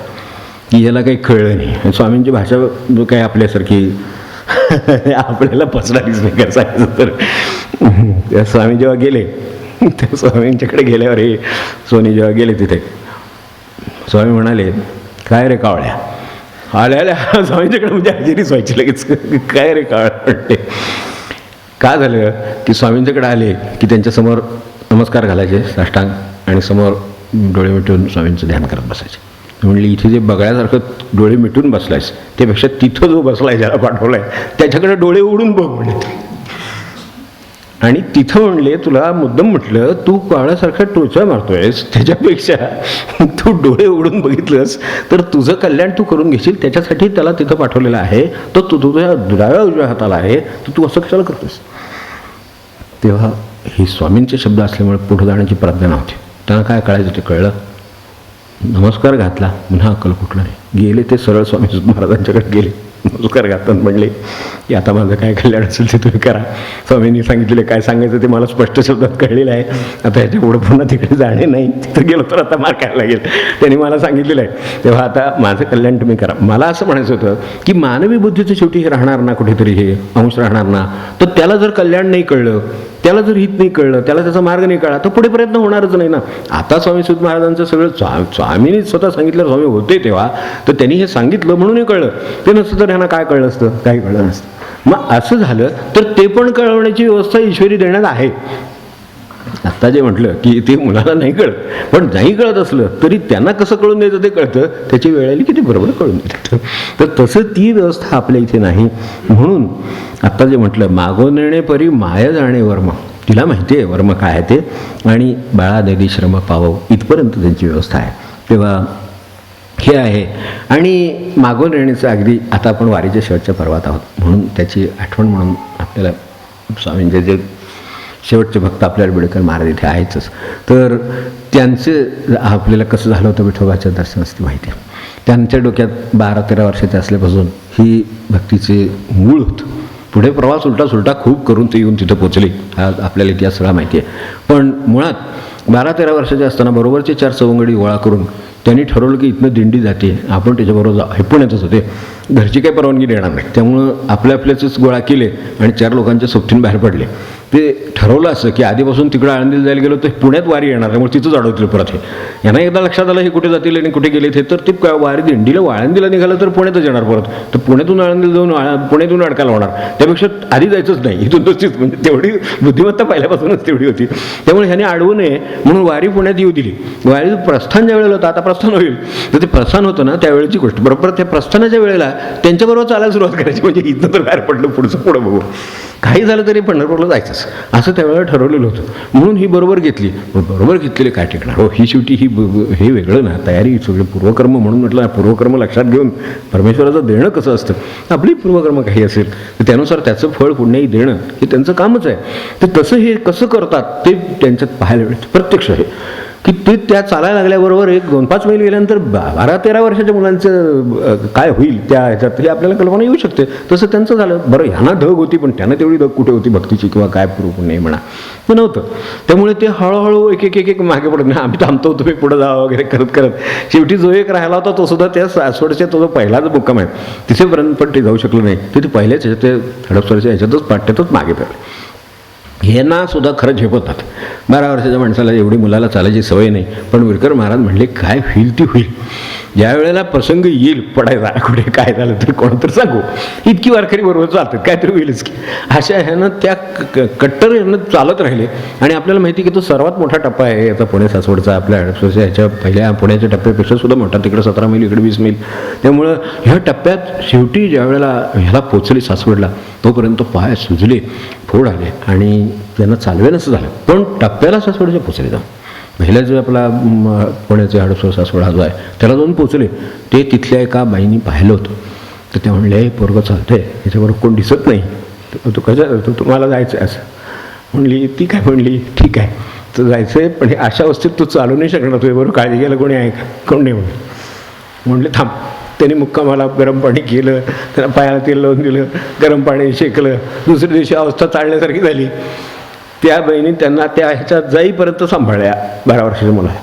की याला काही कळलं नाही. स्वामींची भाषा जो काही आपल्यासारखी आपल्याला पचणारीच नाही का सांगायचं तर. स्वामी जेव्हा गेले त्या स्वामींच्याकडे गेल्यावर हे सोनी जेव्हा गेले तिथे स्वामी म्हणाले, काय रे कावळ्या, आल्या स्वामींच्याकडे म्हणजे हजेरीच व्हायची लगेच. काय रे कावळ्या म्हणते. का झालं की स्वामींच्याकडे आले की त्यांच्यासमोर नमस्कार घालायचे साष्टांग आणि समोर डोळे मिटून स्वामींचं ध्यान करत बसायचे. म्हणली इथे जे बघण्यासारखं डोळे मिटून बसलायस त्यापेक्षा तिथं जो बसलाय ज्याला पाठवलाय त्याच्याकडे डोळे उडून बघ म्हणले. आणि तिथं म्हणले तुला मुद्दाम म्हटलं तू काळासारखा टोचा मारतोयस, त्याच्यापेक्षा तू डोळे उडून बघितलंस तर तुझं कल्याण तू करून घेशील, त्याच्यासाठी त्याला तिथं पाठवलेलं आहे. तर तू तुझ्या डाव्या उजव्या हाताला आहे, तर तू असं कशाला करतोस. तेव्हा हे स्वामींचे शब्द असल्यामुळे पुढे जाण्याची प्रार्थना नव्हती. त्यांना काय कळायचं ते कळलं. नमस्कार घातला, पुन्हा अक्कलकोटला नाही गेले. ते सरळ स्वामी महाराजांच्याकडे गेले, नमस्कार घातला, म्हणले की आता माझं काय कल्याण असेल ते तुम्ही करा. स्वामींनी सांगितलेले काय सांगायचं ते मला स्पष्ट शब्दात कळलेलं आहे. आता ह्याच्या पुढं पुन्हा तिकडे जाणे नाही, तिथं गेलो तर आता मार काय लागेल. त्यांनी मला सांगितलेलं आहे, तेव्हा आता माझं कल्याण तुम्ही करा. मला असं म्हणायचं होतं की मानवी बुद्धीचं शेवटी हे राहणार ना, कुठेतरी हे अंश राहणार ना. तर त्याला जर कल्याण नाही कळलं, त्याला जर हित नाही कळलं, त्याला त्याचा मार्ग नाही कळला, तर पुढे प्रयत्न होणारच नाही ना. आता स्वामी सुत महाराजांचं सगळं स्वामींनी स्वतः सांगितलं, स्वामी होते तेव्हा, तर त्यांनी हे सांगितलं म्हणून हे कळलं. ते नसतं तर ह्यांना काय कळलं असतं, काही कळलं नसतं. मग असं झालं तर ते पण कळवण्याची व्यवस्था ईश्वरी देण्यात आहे. आत्ता जे म्हटलं की ते मुलाला नाही कळत, पण नाही कळत असलं तरी त्यांना कसं कळून द्यायचं ते कळतं. त्याची वेळ आली की ते बरोबर कळून देतात. तर तसं ती व्यवस्था आपल्या इथे नाही. म्हणून आत्ता जे म्हटलं मागो नेणे परी माया जाणे वर्म, तिला माहिती आहे वर्म काय आहे ते, आणि बाळा नदी श्रम पावव इथपर्यंत त्यांची व्यवस्था आहे. तेव्हा हे आहे. आणि मागो नेण्याचं अगदी आता आपण वारीच्या शेवटच्या पर्वात आहोत म्हणून त्याची आठवण म्हणून आपल्याला स्वामींचे जे शेवटचे भक्त आपल्याला बिडकर महाराज इथे आहेतच. तर त्यांचं आपल्याला कसं झालं होतं विठोबाच्या दर्शनाची माहिती आहे. त्यांच्या डोक्यात 12-13 वर्षाचे असल्यापासून ही भक्तीचे मूळ होतं. पुढे प्रवास उलटा सुलटा खूप करून ते येऊन तिथं पोचले, हा आपल्याला इतिहास सगळा माहिती आहे. पण मुळात 12-13 वर्षाचे असताना बरोबरचे 4 सवंगडी गोळा करून त्यांनी ठरवलं की इथनं दिंडी जाते, आपण त्याच्याबरोबर हे पुण्यातच होते, घरची काही परवानगी देणार नाही. त्यामुळं आपल्याच गोळा केले आणि 4 लोकांच्या सोबतीने बाहेर पडले. ते ठरवलं असं की आधीपासून तिकडं आळंदीला जायला गेलो तर पुण्यात वारी येणार, त्यामुळे तिथंच अडवतील परत. हे यांना एकदा लक्षात आलं हे कुठे जातील आणि कुठे गेले तर ते वारी दिंडीला आळंदीला निघालं तर पुण्यातच येणार परत. तर पुण्यातून आळंदीला जाऊन पुण्यातून अडकायला होणार, त्यापेक्षा आधी जायचंच नाही, इथून तशीच. म्हणजे तेवढी बुद्धिमत्ता पहिल्यापासूनच तेवढी होती. त्यामुळे ह्याने अडवू नये म्हणून वारी पुण्यात येऊ दिली. वारीचं प्रस्थान ज्या वेळेला होतं, आता प्रस्थान होईल तर ते प्रस्थान होतं ना त्यावेळेची गोष्ट, बरोबर त्या प्रस्थानाच्या वेळेला त्यांच्याबरोबर चालायला सुरुवात करायची. म्हणजे इथं तर बाहेर पडलं, पुढं बघू, काही झालं तरी पंढरपूरला जायचंच असं त्यावेळेला ठरवलेलं होतं. म्हणून ही बरोबर घेतली. बरोबर घेतलेले काय टिकणार हो, ही शेवटी हे वेगळं ना, तयारी सगळे पूर्वकर्म म्हणून म्हटलं. पूर्वकर्म लक्षात घेऊन परमेश्वराचं देणं कसं असतं, आपली पूर्वकर्म काही असेल तर त्यानुसार त्याचं फळ पुण्याही देणं हे त्यांचं कामच आहे. तर तसं हे कसं करतात ते त्यांच्यात पाहायला मिळतं प्रत्यक्ष आहे की ते त्या चालायला लागल्याबरोबर 1-2-5 मैल गेल्यानंतर 12-13 वर्षाच्या मुलांचं काय होईल त्या ह्याच्यात हे आपल्याला कल्पना येऊ शकते. तसं त्यांचं झालं. बरं, ह्यांना धग होती पण त्यांना तेवढी धग कुठे होती भक्तीची किंवा काय पूर्व नाही म्हणा, ते नव्हतं. त्यामुळे ते हळूहळू एक मागे पडत नाही, आम्ही थांबतो तुम्ही पुढे जावं वगैरे करत करत शेवटी जो एक राहिला होता तो सुद्धा त्या सासवडच्या तो जो पहिलाच मुक्काम आहे तिथेपर्यंत पण ते जाऊ शकलो नाही. ते पहिल्याच ह्याच्यात ते हडपसरच्या ह्याच्यातच पाट्यातच मागे पडले. ह्यांना सुद्धा खरं झेपतात. 12 वर्षाच्या माणसाला एवढी मुलाला चालायची सवय नाही. पण विरकर महाराज म्हणले काय होईल ती होईल, ज्या वेळेला प्रसंग येईल पडायचा कुठे काय झालं तर कोणतरी सांगू, इतकी वारकरी बरोबर चालतात काहीतरी होईलच की, अशा ह्यानं त्या कट्टर ह्यानं चालत राहिले. आणि आपल्याला माहिती की तो सर्वात मोठा टप्पा आहे याचा पुणे सासवडचा, आपल्या ह्याच्या पहिल्या पुण्याच्या टप्प्यापेक्षा सुद्धा मोठा, तिकडे 17 मैल इकडे 20 मैल. त्यामुळं ह्या टप्प्यात शेवटी ज्या वेळेला ह्याला पोचले सासवडला तोपर्यंत पाय सुजले, फोड आले आणि त्यांना चालवेनच झालं. पण टप्प्याला सासवडच्या पोचले जाऊन पहिल्या जो आपला पुण्याचे हडपसर सासवड जो आहे त्याला जाऊन पोचले. ते तिथल्या एका बाईंनी पाहिलं होतं. तर त्या म्हणले पोरगं चालतंय, याच्याबरोबर कोण दिसत नाही, तो कसं तुम्हाला जायचं आहे असं म्हणली. ती काय म्हणली ठीक आहे तर जायचं आहे, पण हे अशा अवस्थेत तू चालू नाही शकणार, तुझ्याबरोबर काळजी घ्यायला कोणी आहे का, कोण नाही म्हणले थांब. त्यांनी मुक्कामाला गरम पाणी केलं, त्यांना पायाला तेल लावून दिलं, गरम पाणी शेकलं. दुसऱ्या दिवशी अवस्था चालण्यासारखी झाली. त्या बहिणी त्यांना त्या ह्याच्यात जाईपर्यंत सांभाळल्या. 12 वर्षाच्या मुलाला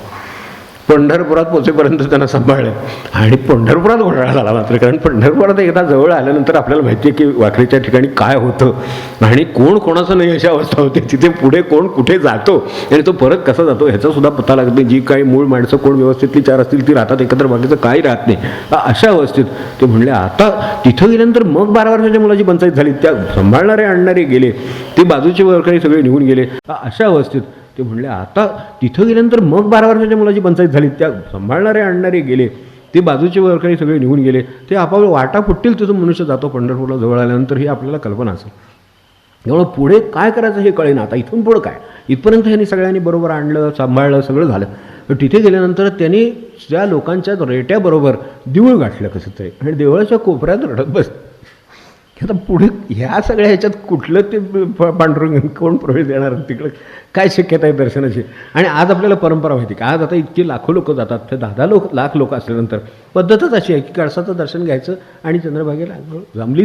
पंढरपुरात पोचेपर्यंत त्यांना सांभाळलं. आणि पंढरपुरात घोटाळा झाला मात्र, कारण पंढरपुरात एकदा जवळ आल्यानंतर आपल्याला माहिती आहे की वाखरीच्या ठिकाणी काय होतं आणि कोण कोणाचं नाही अशी अवस्था होते. तिथे पुढे कोण कुठे जातो आणि तो परत कसा जातो ह्याचा सुद्धा पत्ता लागत नाही. जी काही मूळ माणसं कोण व्यवस्थितली 4 असतील ती राहतात एकत्र, बाकीचं काही राहत नाही. अशा अवस्थेत ते म्हणले आता तिथं गेल्यानंतर मग 12 वर्षाच्या मुलाची पंचायत झाली. त्या सांभाळणारे आणणारे गेले, ते बाजूचे वारकरी सगळे निघून गेले. अशा अवस्थेत ते म्हणले आता तिथं गेल्यानंतर मग 12 वर्षाच्या मुलाची पंचायत झाली. त्या सांभाळणारे आणणारे गेले, ते बाजूचे वारकरी सगळे निघून गेले. ते आपापल्या वाटा फुटतील तिथं मनुष्य जातो पंढरपूरला जवळ आल्यानंतर ही आपल्याला कल्पना असेल. त्यामुळं पुढे काय करायचं हे कळेना. आता इथून पुढं काय, इथपर्यंत ह्यांनी सगळ्यांनी बरोबर आणलं, सांभाळलं, सगळं झालं. तिथे गेल्यानंतर त्यांनी त्या लोकांच्या रेट्याबरोबर देऊळ गाठलं कसं तरी आणि देवळाच्या कोपऱ्यात रडत बसलं. आता पुढे ह्या सगळ्या ह्याच्यात कुठलं ते पांडुरंग कोण प्रवेश देणार, तिकडं काय शक्यता आहे दर्शनाची. आणि आज आपल्याला परंपरा माहिती की आज आता इतके लाखो लोक जातात, ते 10 लाख लोक असल्यानंतर पद्धतच अशी आहे की कळसाचं दर्शन घ्यायचं आणि चंद्रभागेला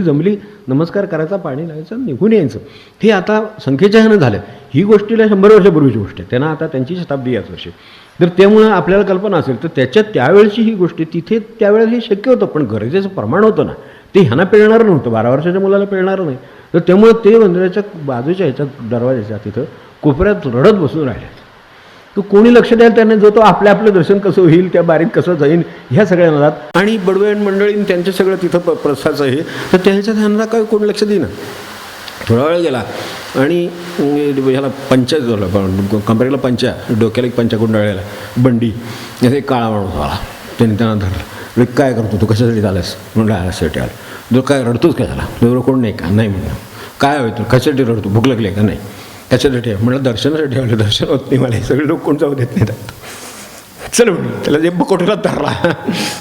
जमली नमस्कार करायचा, पाणी लावायचं, निघून यायचं. हे आता संख्येच्या ह्यानं झालं. ही गोष्टीला 100 वर्षापूर्वीची गोष्ट आहे, त्यांना आता त्यांची शताब्दी याच वर्षी. तर त्यामुळं आपल्याला कल्पना असेल तर त्यावेळेची ही गोष्ट तिथे त्यावेळेला हे शक्य होतं, पण गरजेचं प्रमाण होतं ना, ते ह्यांना पेळणारं नव्हतं, 12 वर्षाच्या मुलाला पेळणारं नाही. तर त्यामुळे ते मंदिराच्या बाजूच्या ह्याच्यात दरवाजाच्या तिथं कोपऱ्यात रडत बसून राहिले. तर कोणी लक्ष द्यायला त्यांना जो तो आपलं दर्शन कसं होईल, त्या बारीत कसं जाईन ह्या सगळ्या नादात. आणि बडवयन मंडळीन त्यांचं सगळं तिथं प्रसाचं हे, तर त्याच्यात ह्यांना काय कोण लक्ष देईना. थोडा वेळ गेला आणि ह्याला पंचा झाला, कंपरेला पंचा, डोक्याला एक पंचा गुंडाळलेला बंडी, याचा एक काळा माणूस आला. त्यांना धरलं. काय करतो तू, कशासाठी झालास म्हणलं आल्यासाठी आला. जो काय रडतोच काय झाला, बरोबर कोण नाही का, नाही म्हणलं. काय होतं, कशासाठी रडतो, भूक लागली का, नाही कशासाठी म्हणलं दर्शनासाठी आलं, दर्शन होत नाही मला, हे सगळे लोक कोण जाऊ देत नाहीत. चल म्हणलं, त्याला जे बकोटीला धरला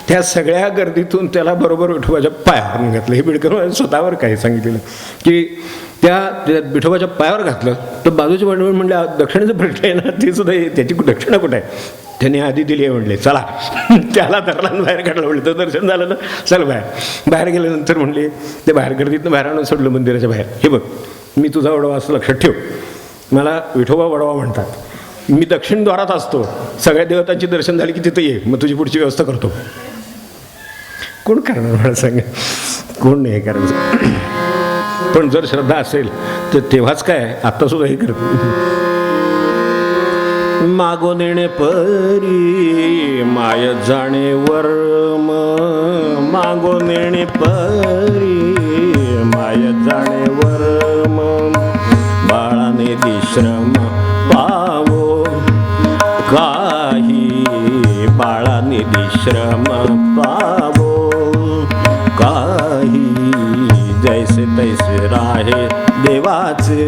त्या सगळ्या गर्दीतून त्याला बरोबर विठोबाच्या पायावर घातलं. हे बिडकर स्वतःवर काय सांगितलेलं की त्या विठोबाच्या पायावर घातलं. तर बाजूचे मंडळ म्हणले दक्षिणेचं प्रश्न आहे ना, ते सुद्धा त्याची दक्षिणा कुठं आहे, त्यांनी आधी दिली आहे म्हणले. चला त्याला धरला बाहेर काढलं. म्हणलं तर दर्शन झालं ना, चल बाहेर गेल्यानंतर म्हणले ते बाहेर गर्दीतनं बाहेर आणून सोडलं मंदिराच्या बाहेर. हे बघ मी तुझा वडवा असं लक्षात ठेव, मला विठोबा वडवा म्हणतात, मी दक्षिण द्वारात असतो, सगळ्या देवतांची दर्शन झाली की तिथं ये, मग तुझी पुढची व्यवस्था करतो. कोण करणार मला सांगा, कोण नाही करायचं. पण जर श्रद्धा असेल तर तेव्हाच काय आता सुद्धा हे करत. मागो नेणे परी माय जाणे वर्म, मागो नेणे परी माय जाणे वर्म, बाळाने दिश्रम पावो काही, बाळाने दिश्रम पावो काही, जैसे तैसे राहे देवाचे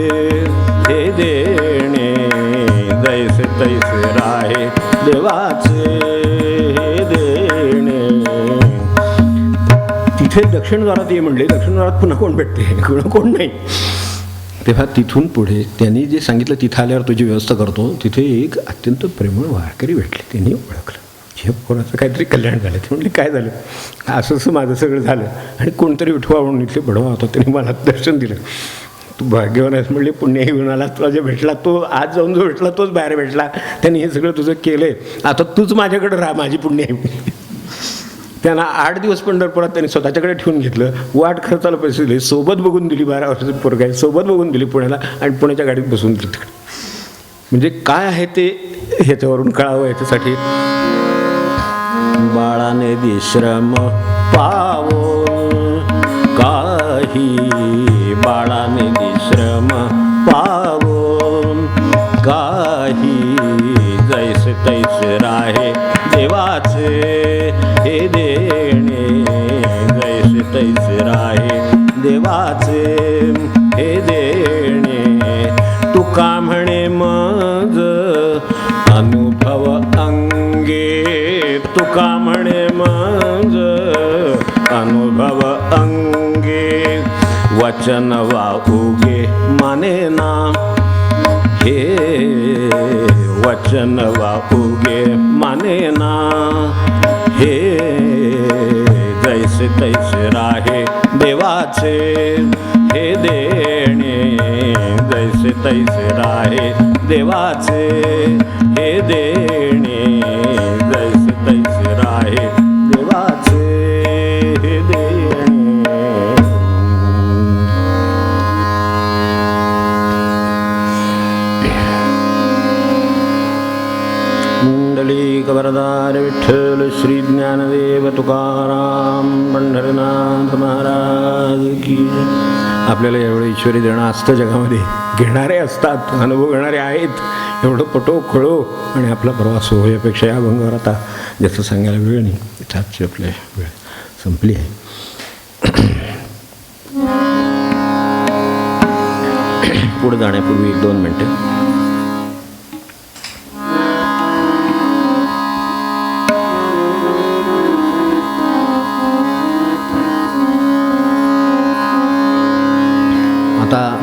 हे देणे, जैसे तैसे राहे देवाचे हे देणे. तिथे दक्षिणद्वारात ये म्हणले, दक्षिणद्वारात पुन्हा कोण भेटते, कोण नाही. तेव्हा तिथून पुढे त्यांनी जे सांगितलं तिथं आल्यावर तुझी व्यवस्था करतो, तिथे एक अत्यंत प्रेमळ वारकरी भेटले. त्यांनी ओळखलं हे कोणाचं काहीतरी कल्याण झालं. ते म्हणले काय झालं, असं माझं सगळं झालं आणि कोणतरी विठवा म्हणून इथले बडवा होता, त्यांनी मला दर्शन दिलं. तू भाग्यवान आहेस म्हणले, पुण्यही घेऊन आला, तुला जे भेटला तो आज जाऊन जो भेटला तोच बाहेर भेटला. त्यांनी हे सगळं तुझं केलंय, आता तूच माझ्याकडे राहा, माझी पुण्य आहे. त्यांना 8 दिवस पंढरपुरात त्यांनी स्वतःच्याकडे ठेवून घेतलं. वाट खर्चाला पैसे दिले, सोबत बघून दिली. 12 वर्षाची पोरग आहे, सोबत बघून दिली पुण्याला आणि पुण्याच्या गाडीत बसून दिली तिकडे. म्हणजे काय आहे ते ह्याच्यावरून कळावं याच्यासाठी. बाळाने दिश्रम पावो काही, बाळाने दिश्रम पावो काही, जैसे तैसे राहे देवाचे हे देणे, जैसे तैसे राहे देवाचे हे देणे. तुका म्हणे मज अनुभव अंगे, तुका म्हणे मज अनुभव अंगे, वचन वाहुगे माने ना हे, वचन वाहुगे माने ना हे, जैसे तैसे राहे देवाचे हे देणे, जैसे तैसे राहे देवाचे हे देणे, जैसे तैसे राहे देवाचे हे देणे. वरदार विठ्ठल श्री ज्ञानदेव तुकाराम पंढरीनाथ महाराज की. आपल्याला एवढं ईश्वरी देणं असतं जगामध्ये, घेणारे असतात, अनुभव घेणारे आहेत. एवढं पटो खळो आणि आपला प्रवास हो. यापेक्षा या भंगावर आता ज्याचं सांगायला वेळ नाही, इथं आपली वेळ संपली आहे. पुढे जाण्यापूर्वी 1-2 मिनटं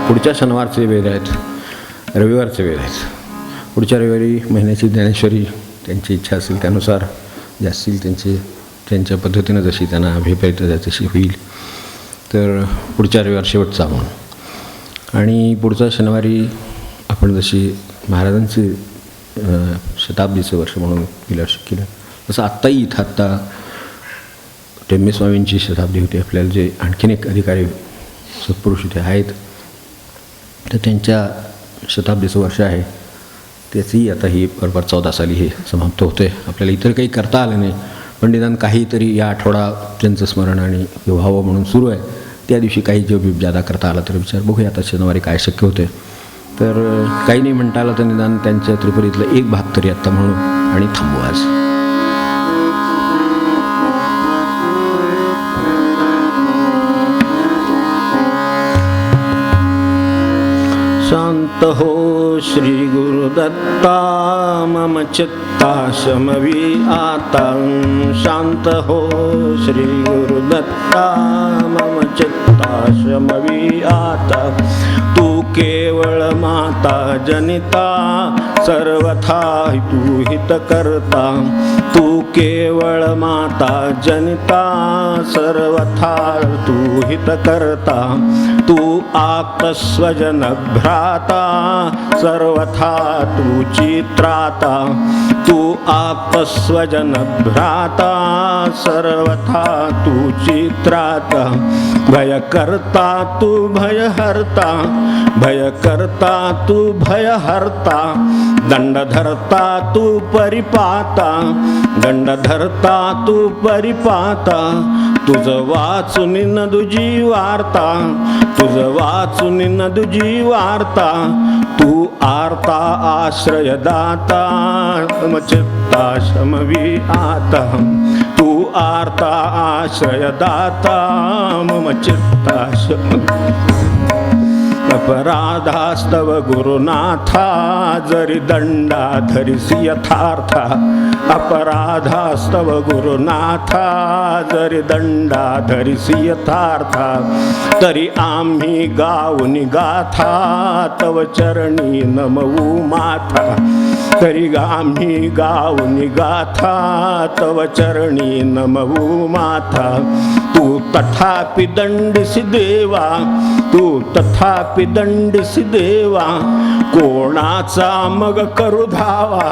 पुढच्या शनिवारचे वेद आहेत, रविवारचे वेद आहेत. पुढच्या रविवारी महिन्याची ज्ञानेश्वरी त्यांची इच्छा असेल त्यानुसार जे असतील त्यांच्या पद्धतीनं जशी त्यांना अभिप्रेत जशी होईल तर पुढच्या रविवार शेवटचा म्हणून. आणि पुढच्या शनिवारी आपण जशी महाराजांचे शताब्दीचं वर्ष म्हणून गेल्या वर्षी केलं तसं आत्ताही इथं आत्ता टेंबेस्वामींची शताब्दी होती. आपल्याला जे आणखीन एक अधिकारी सत्पुरुष इथे आहेत तर त्यांच्या शताब्दीचं वर्ष आहे, त्याचीही आता ही बरोबर 14 साली हे समाप्त होते. आपल्याला इतर काही करता आलं नाही, पण निदान काहीतरी या आठवडा त्यांचं स्मरण आणि व्हावं म्हणून सुरू आहे. त्या दिवशी काही जो जादा करता आला तर विचार बघूया आता शनिवारी काय शक्य होते. तर काही नाही म्हणता आलं तर निदान त्यांच्या त्रिपुरीतलं एक भाग तरी आत्ता म्हणून आणि थांबू आज. शांत हो श्री गुरुदत्ता मम चित्ता शमवी आता. शांत हो श्री गुरुदत्ता मम चित्ता शमवी आता. तू केवळ माता जनिता सर्वथा तू हित करता. तू केवळ माता जनिता सर्वथा तू हित करता तू आप्तस्वजन भ्राता सर्वथा तू चित्राता तू आप्तस्वजन भ्राता सर्वथा तू चित्राता भयकर्ता तू भयहर्ता भयकर्ता तू भयहर्ता दंडधर्ता तू परिपाता दंडधर्ता तू परिपाता तुझ वाचून न दुजी वार्ता तुझ वाचून न दुजी वार्ता तू आर्ता आश्रयदाता मम चित्ता शमवी आता तू आर्ता आश्रयदाता मम चित्ता शमवी अपराधास्तव गुरुनाथा जरी दंडा धरिसी यथार्था अपराधास्तव गुरुनाथा जरी दंडा धरिसी यथार्था तरी आम्ही गाऊनी गाथा तव चरणी नमवू माथा तरी आम्ही गाऊनी गाथा तव चरणी नमवू माथा तू तथापि दंडिसी देवा तू तथापि दंडिसी देवा कोणाचा मग करू धावा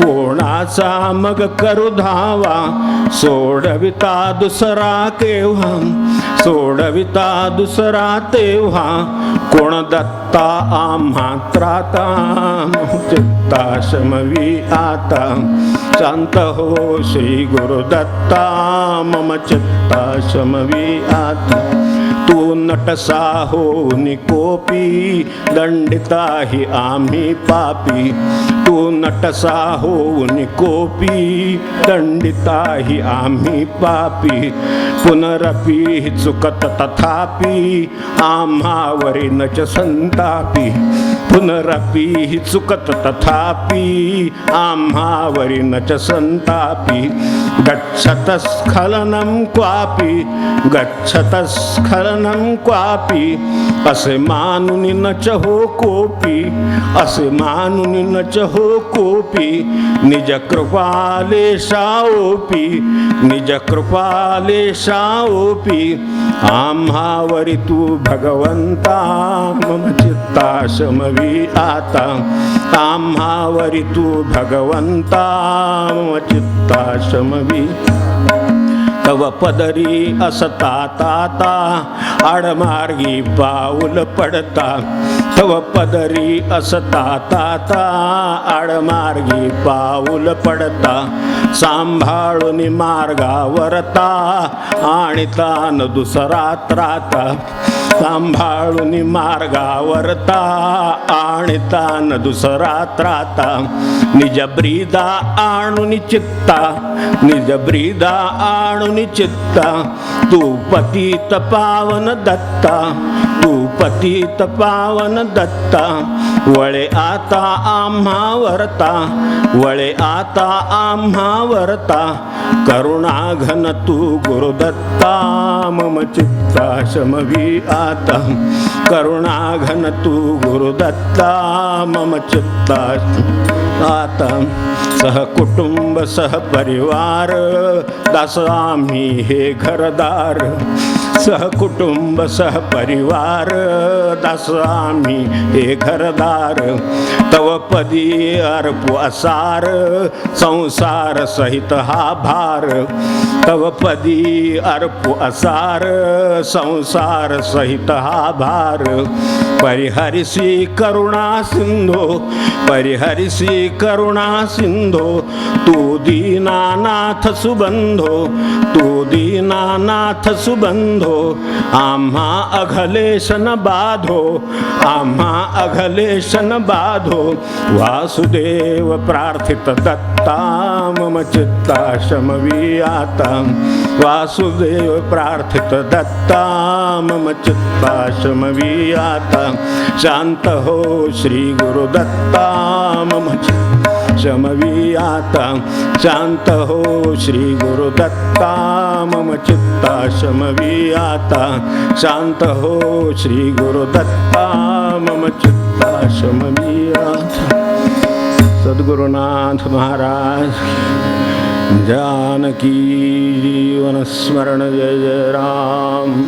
कोणाचा मग करू धावा सोडविता दुसरा केव्हा सोडविता दुसरा तेव्हा कोण दत्ता आम्हा त्राता चित्ता शमवी आता शांत हो श्री गुरुदत्ता मम चित्ता शमवी आता तू नटसा होऊन कोपी दंडिता ही आम्ही पापी तू नटसा होऊन कोपी दंडिता ही आम्ही पापी पुनरपि चुकत तथापि आम्हावरी नच संतापी पुनरपि चुकत तथापि आम्हावरी नच संतापी गच्छत स्खलनं क्वापि गच्छत स्खलनं क्वापि असे मानुनी नच हो कोपी असे मानुनी नच हो कोपी निज कृपालेशाओपी निज कृपालेशाओपी आम्हावरी तू भगवंता मम चित्ता शमवी आता आम्हावरी तू भगवंता मम चित्ता शमवी तव पदरी असता ताता आडमार्गी पाऊल पडता तव पदरी असता ताता आडमार्गी पाऊल पडता सांभाळून मार्गावरता आणिता न दुसरा त्राता सांभाळून मार्गावरता आणिता न दुसरा त्राता निज ब्रीदा आणून चित्ता निज ब्रीदा आणून चित्ता तू पतित पावन दत्ता तू पतित पावन दत्ता वळे आता आम्हा वरता वळे आता आम्हा वरता करुणा घन तू गुरुदत्ता मम चित्ता शमवी आता करुणा घन तू गुरुदत्ता मम चित्ता आता सहकुटुंब सहपरिवार दास आम्ही हे घरदार सहकुटुंब सहपरिवार दास आम्ही हे घरदार तव पदी अर्पू असार संसार सहित हा भार तव पदी अर्पू असार संसार सहित हा भार परिहरिसी करुणा सिंधो परिहरिसी करुणा सिंधो तू दीनानाथ सुबंधो तू दीनानाथ सुबंधो आम्हा अघलेशन बाधो आम्हा अघलेशन बाधो वासुदेव प्रार्थित दत्ता मम चित्ता शमवी आता वासुदेव प्रार्थित दत्ता मम चित्ता शमवी आता शांत हो श्री गुरुदत्ता मम चित्ता शमवी आता शांत हो श्री गुरुदत्ता मम चित्ता शमवी आता शांत हो श्री गुरुदत्ता मम चित्ता शमवी आता सद्गुरुनाथ महाराज जानकी जीवन स्मरण जय जय राम.